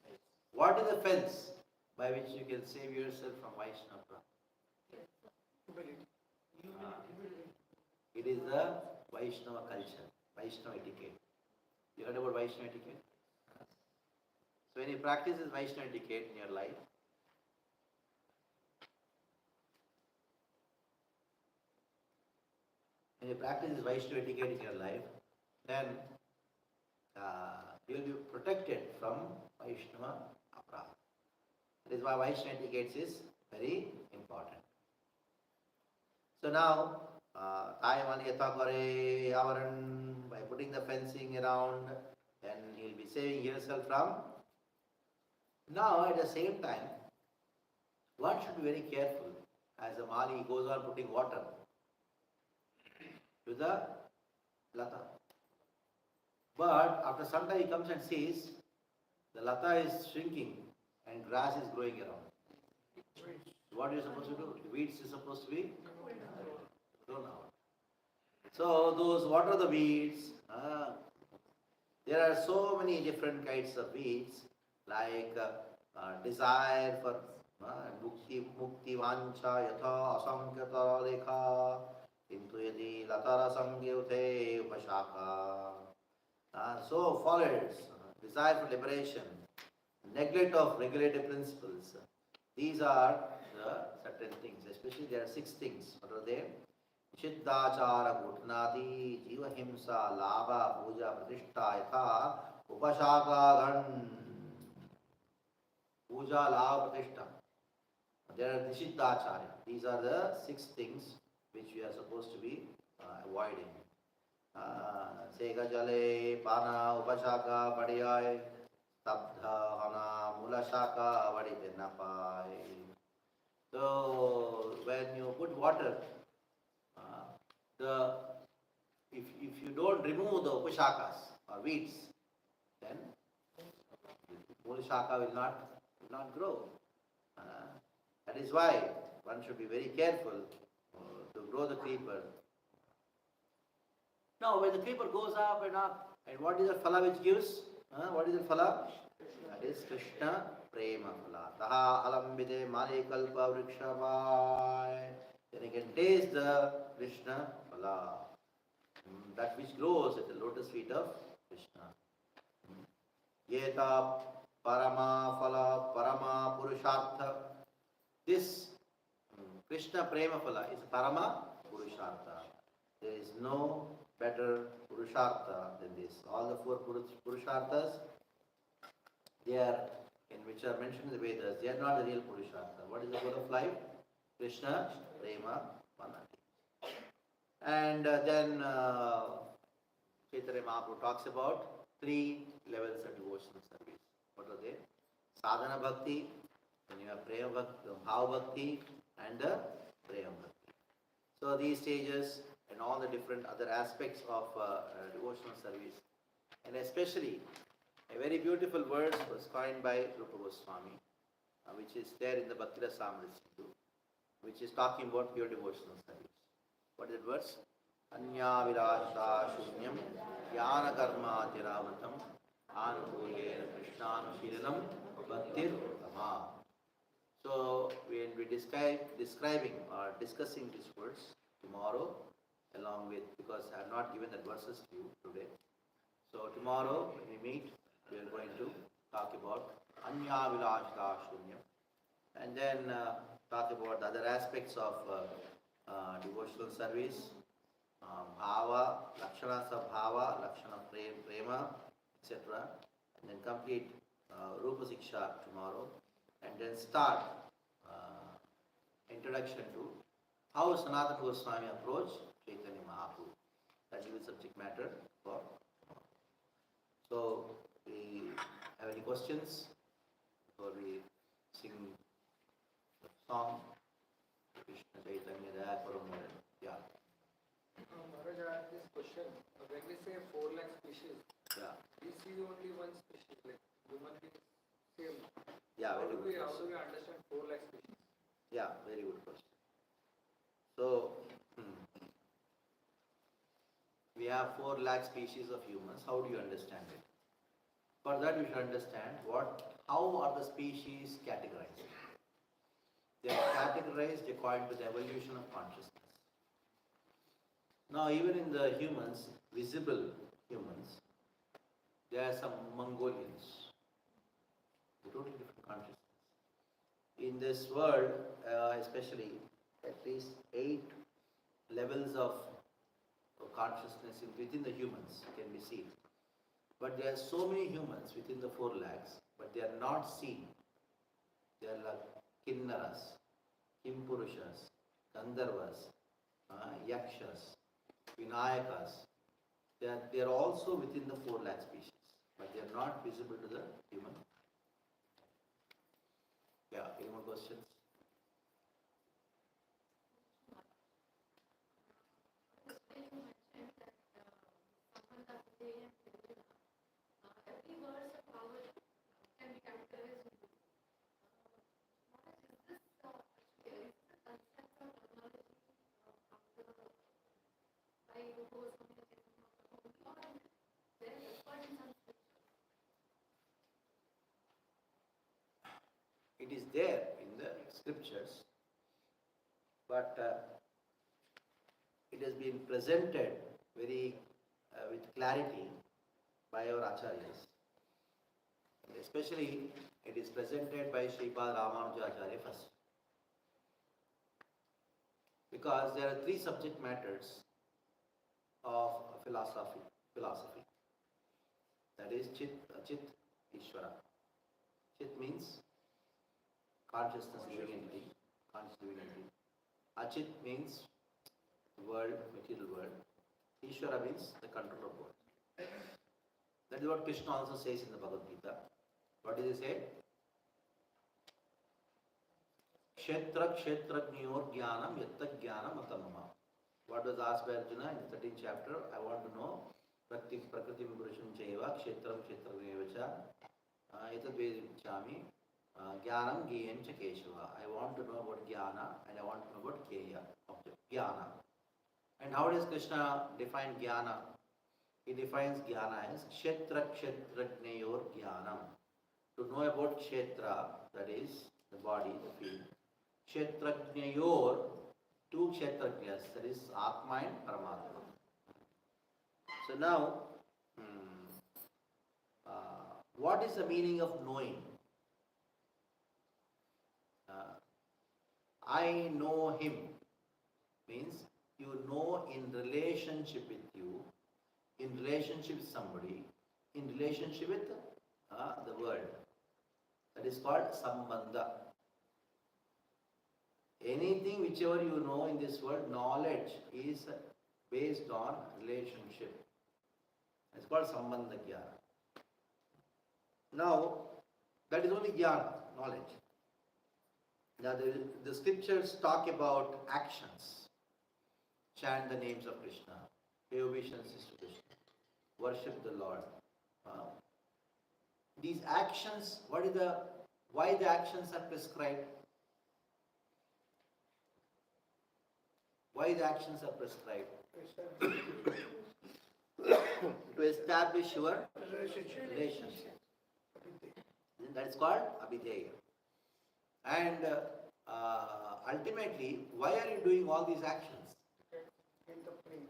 Speaker 1: What is the fence by which you can save yourself from Vaishnava? It is the Vaishnava culture, Vaishnava etiquette. You heard about Vaishnava etiquette? So when you practice this Vaishnava etiquette in your life, then you will be protected from Vaishnava Aparadha. That is why Vaishnava etiquette is very important. So now, by putting the fencing around, then he will be saving himself from. Now, at the same time, one should be very careful as the Mali goes on putting water to the lata. But after some time he comes and sees the lata is shrinking and grass is growing around. What are you supposed to do? The weeds is supposed to be thrown out. So those, what are the weeds? There are so many different kinds of weeds, like desire for mukti vancha yatha asankyata lekha kintu yadi latara sangyute upashaka. So followers, desire for liberation, neglect of regulative principles. These are the certain things. Especially there are 6 things. What are they? Chiddachara gutnati jiva himsa lava puja pratishtha yatha upashaka ghan puja lava pratishtha. There are Nishiddacharya. These are the 6 things which we are supposed to be avoiding. Sega jale pana upashaka padiyai stabdha hana mulashaka vadite napai. So when you put water, if you don't remove the upashakas or weeds, then mulashaka will not grow. That is why one should be very careful to grow the creeper. Now, when the creeper goes up, and what is the phala which gives? What is the phala? That is Krishna Prema Phala. Taha alambide mali kalpa vrikshavai. Then you can taste the Krishna Phala. That which grows at the lotus feet of Krishna. Yeta parama phala parama purushartha. This Krishna Prema Phala is Parama Purushartha. There is no better Purushartha than this. All the 4 Purusharthas, they are, which are mentioned in the Vedas, they are not the real Purushartha. What is the goal of life? Krishna Prema Phala. And then Chaitanya Mahaprabhu talks about 3 levels of devotional service. What are they? Sadhana Bhakti, then you have Prema Bhakti, Bhava Bhakti, and the Prema Bhakti. So these stages and all the different other aspects of devotional service, and especially a very beautiful verse was coined by Rupa Goswami, which is there in the Bhakti Rasamrita Sindhu, which is talking about pure devotional service. What is that verse? Anya virasha shunyam jnana karma tiravatam anupurena krishnanu bhaktir tama. So we will be describing or discussing these words tomorrow, along with, because I have not given the verses to you today. So tomorrow when we meet, we are going to talk about Anya Vilashita Shunyam, and then talk about the other aspects of devotional service, Bhava, Lakshanas of Bhava, Lakshana Prema, etc. And then complete Rupa Siksha tomorrow, and then start introduction to how Sanatana Goswami approached Chaitanya Mahaprabhu. That is the subject matter for tomorrow. So, we have any questions before we sing the song? Krishna Chaitanya Daya Paramore. Yeah.
Speaker 2: Maharaj, I have this question. When we say 4 lakh species,
Speaker 1: Yeah.
Speaker 2: we see only one species, like human beings, same.
Speaker 1: Yeah,
Speaker 2: How
Speaker 1: very
Speaker 2: do
Speaker 1: good
Speaker 2: we
Speaker 1: question.
Speaker 2: understand 4 lakh species?
Speaker 1: Yeah, very good question. So, we have 4 lakh species of humans. How do you understand it? For that, you should understand how are the species categorized. They are categorized according to the evolution of consciousness. Now, even in the humans, visible humans, there are some Mongolians, totally different consciousness. In this world, especially, at least 8 levels of consciousness within the humans can be seen. But there are so many humans within the 4 lakhs, but they are not seen. They are like Kinnaras, Kimpurushas, Gandharvas, Yakshas, Vinayakas. They are also within the 4 lakh species, but they are not visible to the human. Yeah, any more questions? It is there in the scriptures, but it has been presented very with clarity by our acharyas. Especially, it is presented by Sripad Ramanuja Acharya first. Because there are 3 subject matters of philosophy. That is Chit, Achit, Ishvara. Chit means consciousness, living entity, conscious living entity. Achit means world, material world. Ishvara means the control of world. That is what Krishna also says in the Bhagavad Gita. What does he say? Kshetra kshetrajnyor jnanam yatta jnanam atamama. What was asked by Arjuna in the 13th chapter? I want to know prakriti purusham chaiva kshetram kshetrajnyevacha etad vedicchami jnanam geyam cha keshava. I want to know about jnana and I want to know about keya, object, jnana. And how does Krishna define jnana? He defines jnana as kshetra kshetrajnyor jnanam. To know about kshetra, that is the body, the field. Kshetrajnayor, 2 kshetrajnas, that is Atma and Paramatma. So now, what is the meaning of knowing? I know him means you know in relationship with you, in relationship with somebody, in relationship with the world. That is called sambandha. Anything whichever you know in this world, knowledge is based on relationship. It's called sambandha jnana. Now, that is only jnana, knowledge. Now, the scriptures talk about actions. Chant the names of Krishna, pay obeisances to Krishna, worship the Lord. These actions, why the actions are prescribed? Why the actions are prescribed? To establish your relationship. That is called abhideya. And ultimately, why are you doing all these actions?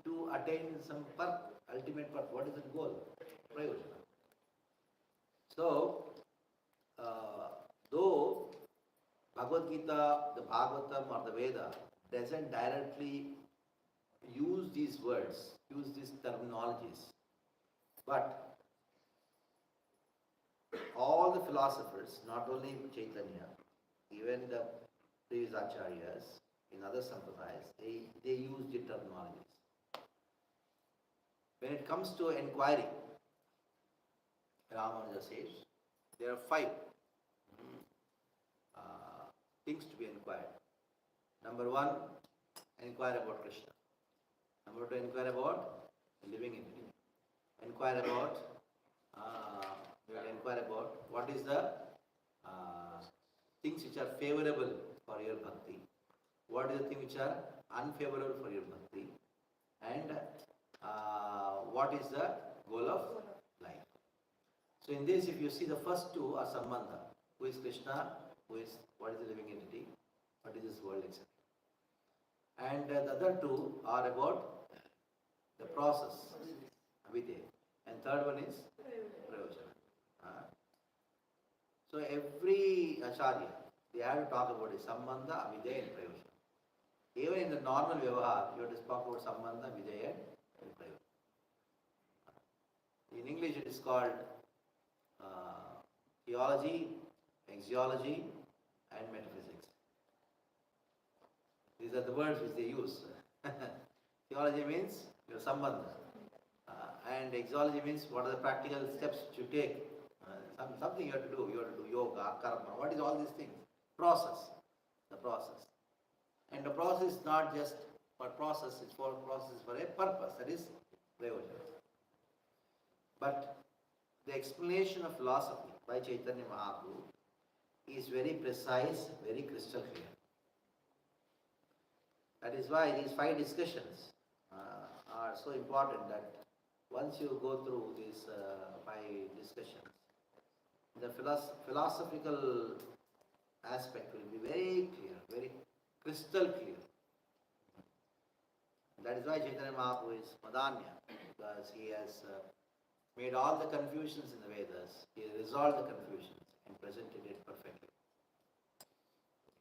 Speaker 1: To attain some ultimate purpose. What is the goal? Prayojana. So, though Bhagavad Gita, the Bhagavatam or the Veda doesn't directly use these words, use these terminologies, but all the philosophers, not only Chaitanya, even the previous acharyas in other sampradayas, they use the terminologies. When it comes to inquiry, Ramanuja says there are 5 things to be inquired. Number 1, inquire about Krishna. Number 2, inquire about living entity. Inquire about what is the things which are favorable for your bhakti, what is the things which are unfavorable for your bhakti, and what is the goal of life. So in this, if you see, the first 2 are sambandha. Who is Krishna? What is the living entity? What is this world, etc. And the other 2 are about the process, avidya. And third one is prayojana. So every acharya, they have to talk about it, sambandha, avidya and prayojana. Even in the normal vyavahar, you have to talk about sambandha, avidya and prayojana. In English it is called theology, axiology and metaphysics. These are the words which they use. Theology means your sambandha. And axiology means what are the practical steps you take. Something you have to do. You have to do yoga, karma. What is all these things? Process. The process. And the process is not just for process, it's for process for a purpose. That is prayojana. But the explanation of philosophy by Chaitanya Mahaprabhu is very precise, very crystal clear. That is why these 5 discussions are so important, that once you go through these 5 discussions, the philosophical aspect will be very clear, very crystal clear. That is why Chaitanya Mahaprabhu is Madanya, because he has made all the confusions in the Vedas, he resolved the confusions and presented it perfectly.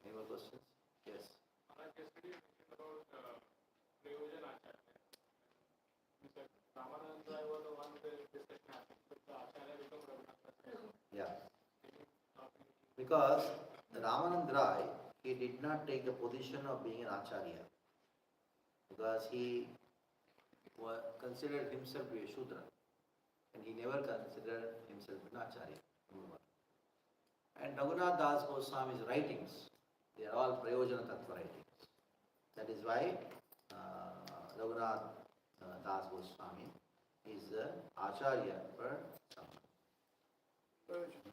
Speaker 1: Any more questions? Yes.
Speaker 2: Yesterday you mentioned about Prayojana Acharya. Ramananda was the one where discussion happened, but the Acharya became Raghunatha.
Speaker 1: Yeah. Because Ramananda Rai, he did not take the position of being an Acharya, because he considered himself to be a Shudra, and he never considered himself an Acharya. And Raghunath Das Goswami's writings, they are all Prayojana Tattva writings. That is why Raghunath Das Goswami is the Acharya for someone. Hare Krishna.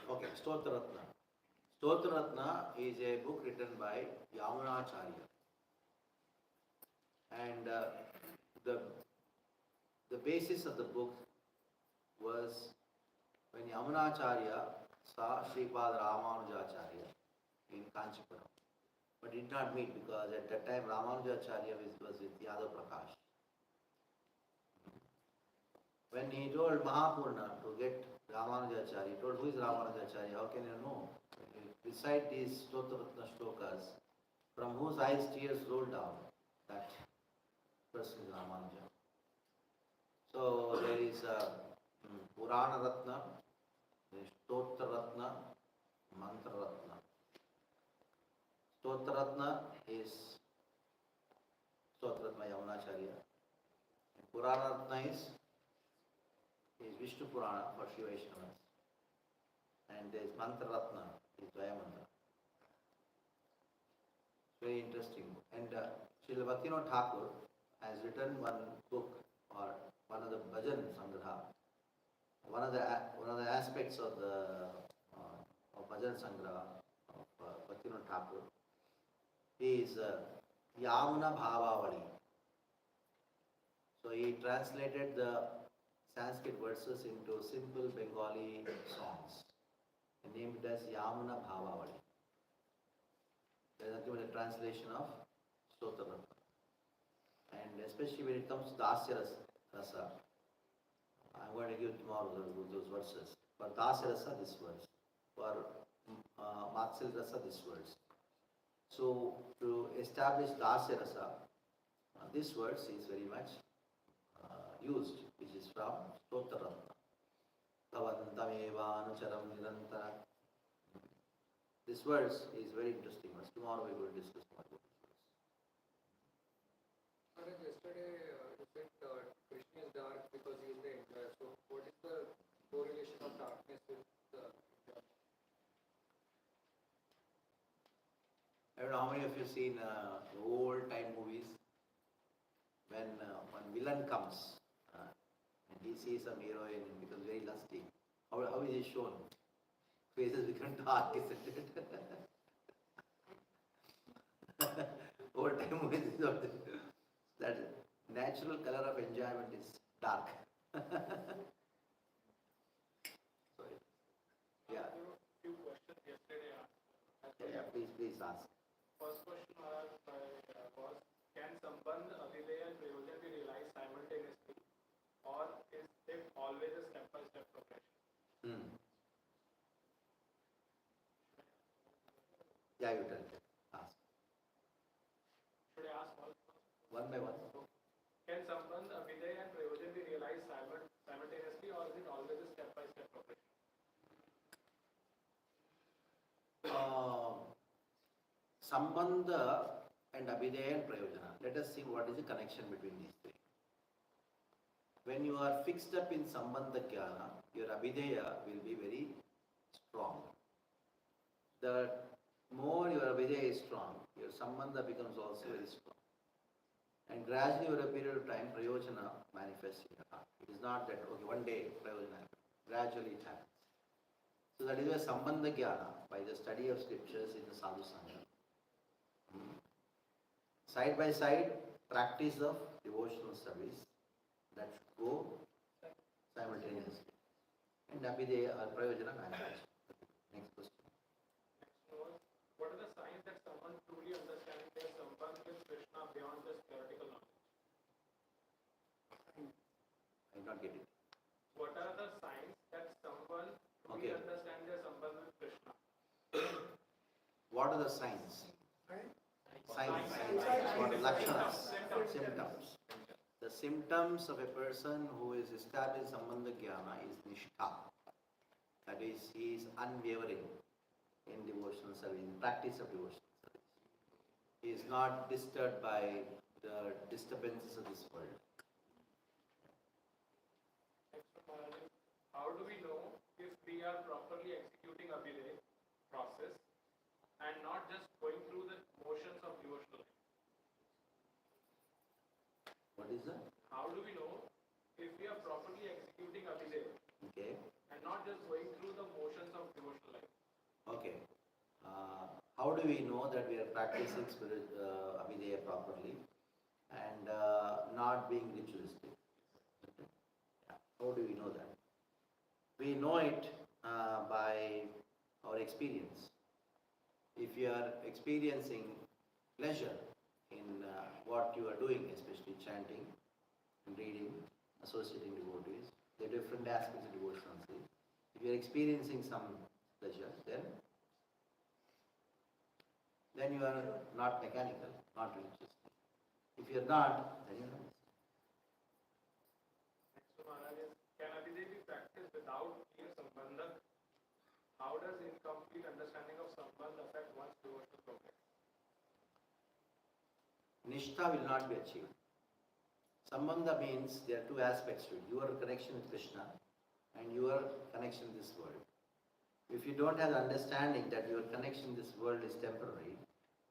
Speaker 1: Okay, Stotra Ratna. Stotra Ratna is a book written by Yamunacharya. And the basis of the book was when Yamunacharya saw Sripad Ramanujacharya in Kanchipuram, but did not meet, because at that time Ramanujacharya was with Yadav Prakash. When he told Mahapurna to get Ramanujacharya, he told, who is Ramanujacharya? How can you know? Recite these Stotraratna shlokas, from whose eyes tears roll down, that person is Ramanuja. So there is Purana Ratna, there is Stotra Ratna, Mantra Ratna. Stotra Ratna is Stotra Ratna Yamunacharya. Purana Ratna is Vishnu Purana for Shiva Vaishnavas. And there is Mantra Ratna, is Dvaya Mantra. Very interesting. And Srila Bhaktivinoda Thakur has written one book, or one of the Bhajan Sangraha. One of the aspects of the Bhajan Sangraha of Bhaktivinoda Thakur is Yamuna Bhavavali. So he translated the Sanskrit verses into simple Bengali songs and named it as Yamuna Bhavavali. There is nothing but a translation of Stotra. And especially when it comes to Dasya Rasa, I'm going to give tomorrow those verses. For Dasya Rasa, this verse. For Matsil Rasa, this verse. So to establish Dasya Rasa, this verse is very much used, which is from Stotra. Tavantamevanucharam nirantara. This verse is very interesting. Tomorrow we will discuss more about this verse.
Speaker 2: Maharaj, yesterday you said Krishna is dark because he is the enjoyer. So what is the correlation of darkness with the enjoyer?
Speaker 1: I don't know how many of you have seen old time movies when one villain comes and he sees some heroine and becomes very lusty. How is he shown? Faces become dark, isn't it? Old time movies is not that natural color of enjoyment is dark. Sorry. Yeah.
Speaker 3: Few questions yesterday.
Speaker 1: Yeah, please ask.
Speaker 3: First question was, can Sambandh, Abhideya and Prayojan be realized simultaneously, or is it always a step-by-step progression?
Speaker 1: Yeah, you tell me. Ask.
Speaker 3: Should I ask all?
Speaker 1: One by one.
Speaker 3: Can Sambandh, Abhideya and Prayojan be realized simultaneously, or is it always a step-by-step progression?
Speaker 1: Sambandha and Abhideya and Prayojana. Let us see what is the connection between these three. When you are fixed up in Sambandha Jnana, your Abhideya will be very strong. The more your Abhideya is strong, your Sambandha becomes also very strong. And gradually over a period of time, Prayojana manifests in your heart. It is not that, okay, one day Prayojana happens. Gradually it happens. So that is why Sambandha Jnana, by the study of scriptures in the Sadhu Sangha, side by side, practice of devotional service, that should go simultaneously. And Abhideya or Prayojana manifest. Next question.
Speaker 3: Next was, what are the signs that someone truly understands their Sambandh with Krishna beyond just theoretical knowledge?
Speaker 1: I did not get it.
Speaker 3: What are the signs that someone truly understands their Sambandh with Krishna?
Speaker 1: What are the signs? Signs. What are lakshanas? Symptoms. The symptoms of a person who is established Sambandha Jnana is Nishtha. That is, he is unwavering in devotional service, in practice of devotional service. He is not disturbed by the disturbances of this world.
Speaker 3: Next one, Maharaj, how do we know if we are properly executing Abhideya process and not just going through the motions of devotional life?
Speaker 1: What is that?
Speaker 3: How do we know if we are properly executing Abhideya
Speaker 1: Okay.
Speaker 3: and not just going through the motions of devotional life?
Speaker 1: Okay. How do we know that we are practicing Abhideya properly and not being ritualistic? Okay. Yeah. How do we know that? We know it by our experience. If you are experiencing pleasure in what you are doing, especially chanting, reading, associating devotees, there are different aspects of devotional service. If you are experiencing some pleasure, then you are not mechanical, not religious. If you are not, then you are not.
Speaker 3: Next one, Maharaj, is, can Abhideya be practiced without clear Sambandha? How does incomplete understanding of Sambandha affect one's devotional progress?
Speaker 1: Nishtha will not be achieved. Sambandha means there are two aspects to it. Your connection with Krishna and your connection with this world. If you don't have the understanding that your connection with this world is temporary,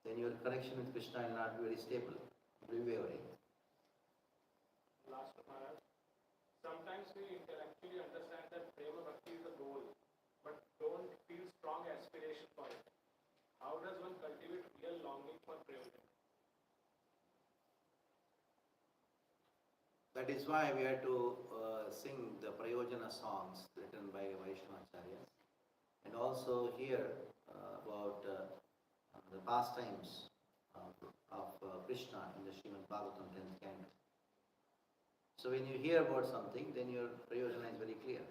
Speaker 1: then your connection with Krishna will not be very stable. It will be wavering.
Speaker 3: Last one, Maharaj. Sometimes we intellectually understand that Prema Bhakti is the goal, but don't feel strong aspiration for it. How does one cultivate real longing for Prema?
Speaker 1: That is why we had to sing the Prayojana songs written by Vaishnavacharyas. And also here about the pastimes of Krishna in the Srimad Bhagavatam 10th canto. So when you hear about something, then your Prayojana is very clear.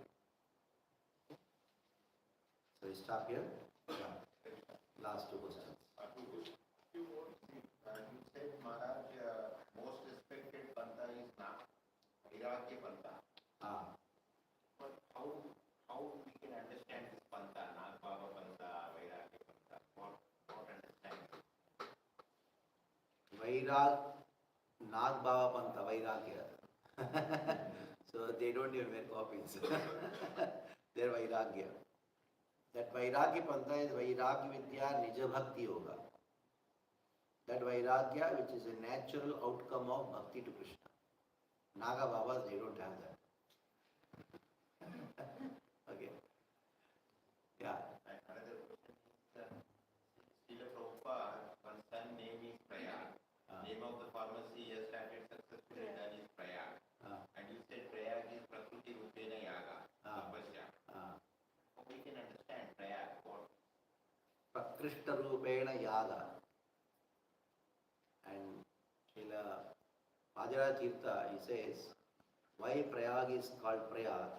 Speaker 1: So we stop here. Yeah. Last two questions.
Speaker 4: You said Maharaj, most respected Panta is Vairagya Panta. But how we can understand this Panta, Nagbhava Panta, Vairagya Panta? What understand?
Speaker 1: Nagbhava Panta, Vairagya. So they don't even wear copies. They're Vairagya. That Vairagya Panta is Vairagya Vidya Nija Bhakti Yoga. That Vairagya which is a natural outcome of Bhakti to Krishna. Naga Babas, they don't have that. Okay. Yeah.
Speaker 4: Another question is, Srila Prabhupada, one son name is Prayag. Name of the pharmacy he has started successfully done is Prayag. And you said Prayag is Prakriti Rupena Yaga. Tapasya. We can understand Prayag. What?
Speaker 1: Prakrishta Rupena Yaga. And Srila Vajra Tirtha, he says, why Prayag is called Prayag?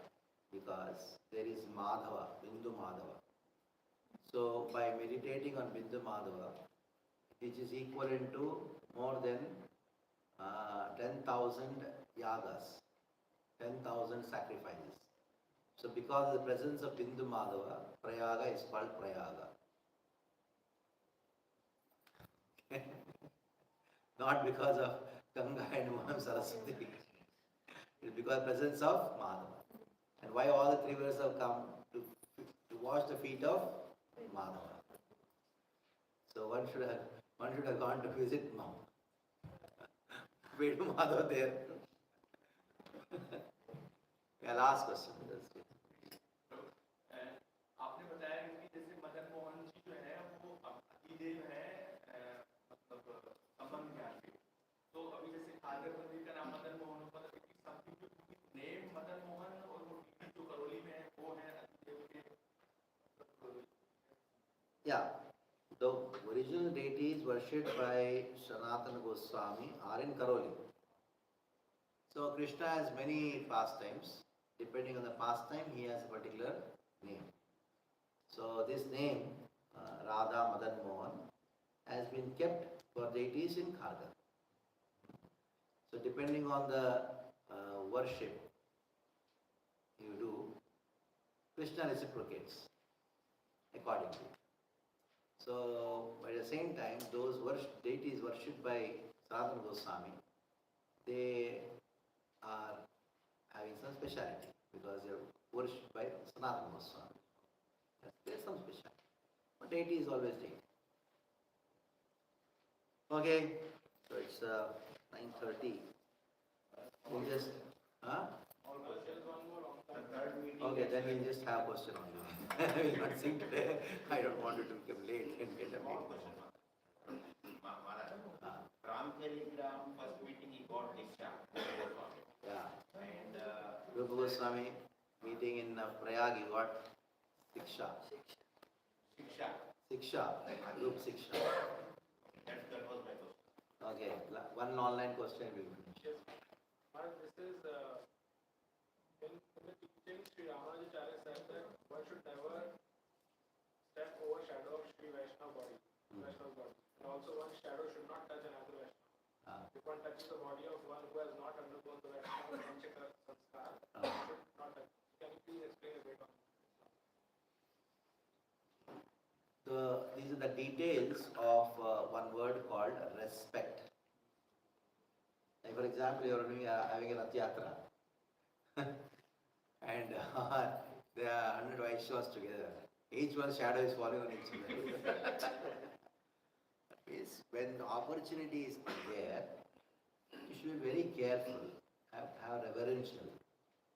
Speaker 1: Because there is Madhava, Bindu Madhava. So by meditating on Bindu Madhava, which is equivalent to more than 10,000 yagas, 10,000 sacrifices. So because of the presence of Bindu Madhava, Prayaga is called Prayaga. Not because of Ganga and Maham Saraswati. It's because of the presence of Madhava. And why all the three rivers have come? To wash the feet of Madhava. So one should have gone to visit Vedu Madhava there. Yeah, last question.
Speaker 3: आपने बताया कि जैसे मदन मोहन जी जो है वो अतिदेव है मतलब संबंध में आते तो अभी जैसे खादर मंदिर का नाम मदन मोहन नेम मदन मोहन और वो जो करौली में है वो है अतिदेव के
Speaker 1: Yeah, the original deities worshipped by Sanatana Goswami are in Karoli. So Krishna has many pastimes. Depending on the pastime, he has a particular name. So this name, Radha Madan Mohan, has been kept for deities in Khargar. So depending on the worship you do, Krishna reciprocates accordingly. So at the same time, those deities worshipped by Sanatana Goswami, they are having some speciality because they are worshipped by Sanatana Goswami. There's some speciality. But deity is always deity. Okay, so it's 9:30. We'll just, huh?
Speaker 4: The third meeting.
Speaker 1: Okay, then we'll just have question on you. We'll not sing today. I don't want you to become late and get a
Speaker 4: One
Speaker 1: late.
Speaker 4: question. Maharaj, Ramcharitam first meeting he got Diksha.
Speaker 1: Yeah.
Speaker 4: And
Speaker 1: Rupa Goswami meeting in Prayag, you got Siksha.
Speaker 4: Shiksha.
Speaker 1: Siksha, group Siksha.
Speaker 4: That was my question.
Speaker 1: Okay, one online question will finish.
Speaker 3: Yes. Maharaj, this is in the teaching Sri Ramanujacharya said that one should never step over shadow of Sri Vaishnava body, Vaishnava body. And also one shadow should not touch another Vaishnava. If one touches the body of one who has not undergone the Vaishnava Panchakara Sanskar, should not touch. Can you please explain a bit on this?
Speaker 1: These are the details of one word called respect. Like for example, you are having a Rath Yatra and there are 100 Vaishnavas together. Each one's shadow is falling on each other. When the opportunity is there, you should be very careful, have reverential.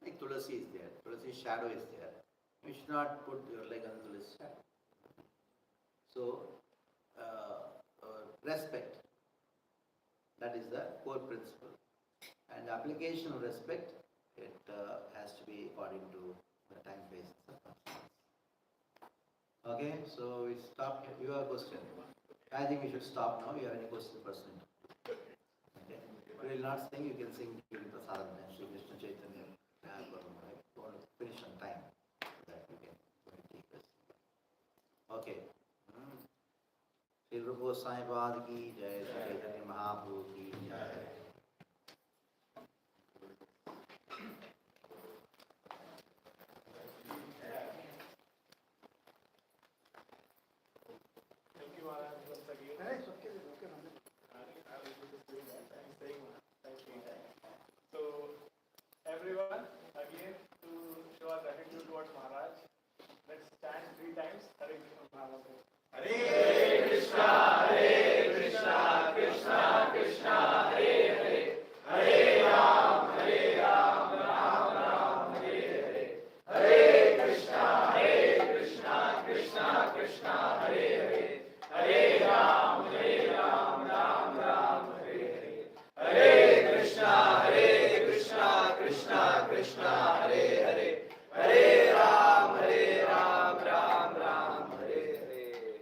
Speaker 1: Like Tulasi is there, Tulasi's shadow is there. You should not put your leg on Tulasi's shadow. So, respect, that is the core principle. And And application of respect, it has to be according to the time, phase, and circumstance. Okay, so we stop here. You have a question. I think we should stop now. You have any question, person? Okay. We will not sing. You can sing during Prasadam and Sri Krishna Chaitanya. Right? You want to finish on time so that you can go and take rest. Okay. Sri Rupa Goswami Pad ki jai, Sri Chaitanya Mahaprabhu ki jai.
Speaker 3: Thank you, Maharaj, once again. So, everyone, again, to show our gratitude towards Maharaj, let's chant 3 times. Hare Krishna Maharaj. Hare Krishna, Krishna Krishna, Hare Hare, Hare Ram, Ram Ram, Hare Hare, Hare Krishna, Krishna Krishna, Hare Hare, Hare Ram, Ram Ram, Hare Hare, Hare Krishna, Krishna Krishna, Hare Hare, Hare Ram, Ram Ram, Hare Hare.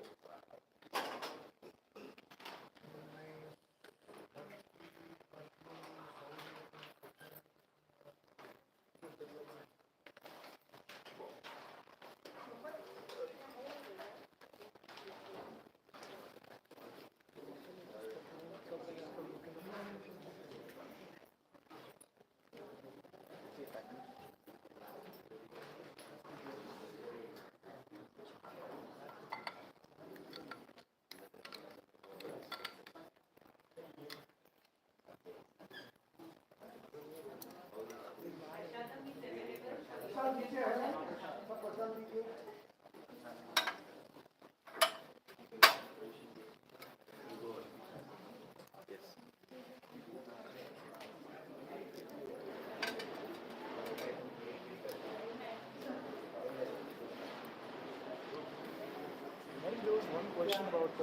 Speaker 5: There was one question about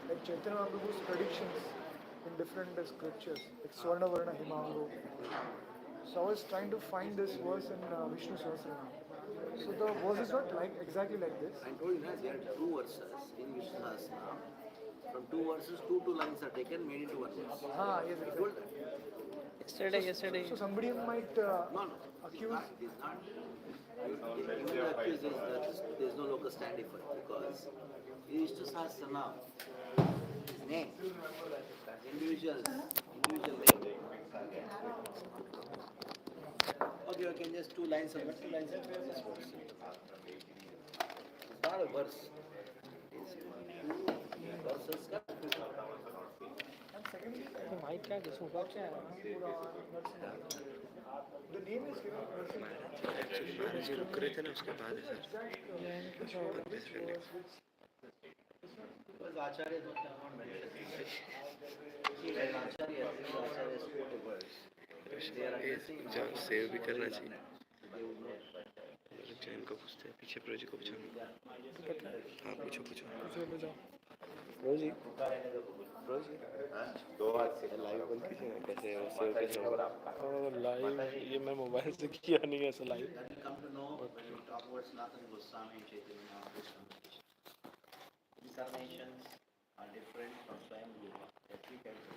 Speaker 5: like Chaitanya Mahaprabhu's predictions in different scriptures, like Swarna Varna Himango. So I was trying to find this verse in Vishnu Sahasranam. So the verse is not like exactly like this.
Speaker 1: I told you that there are 2 verses in Vishnu Sahasranam. From 2 verses, 2 lines are taken, made into 1 verse.
Speaker 5: Yes,
Speaker 1: I told that.
Speaker 5: yesterday. So somebody might
Speaker 1: No,
Speaker 5: accuse.
Speaker 1: it is not. Even the accused there is no locus standi for it because in Vishnu Sahasranam, his name, individual name. Okay, just 2 lines of this verse. It's not a verse. It's 2 verses.
Speaker 5: The name is given.
Speaker 6: महाराज रुक रहे थे ना उसके बाद है sir
Speaker 1: Because Acharya don't have not mentioned this. See, when Acharya spoke a verse, they are addressing
Speaker 6: जब save भी करना चाहिए
Speaker 1: they would know.
Speaker 6: जैन को पूछते हैं पीछे प्रोजी को पूछो हाँ पूछो रोजी लाइव बंद कीजिए ना कैसे वो सेव कैसे होगा लाइव ये मैं मोबाइल से किया नहीं है ऐसा live
Speaker 1: Then you come to know when you talk about Sanatana Goswami and Chaitanya Mahaprabhu. These are nations are different from Swayam Rupa. Every character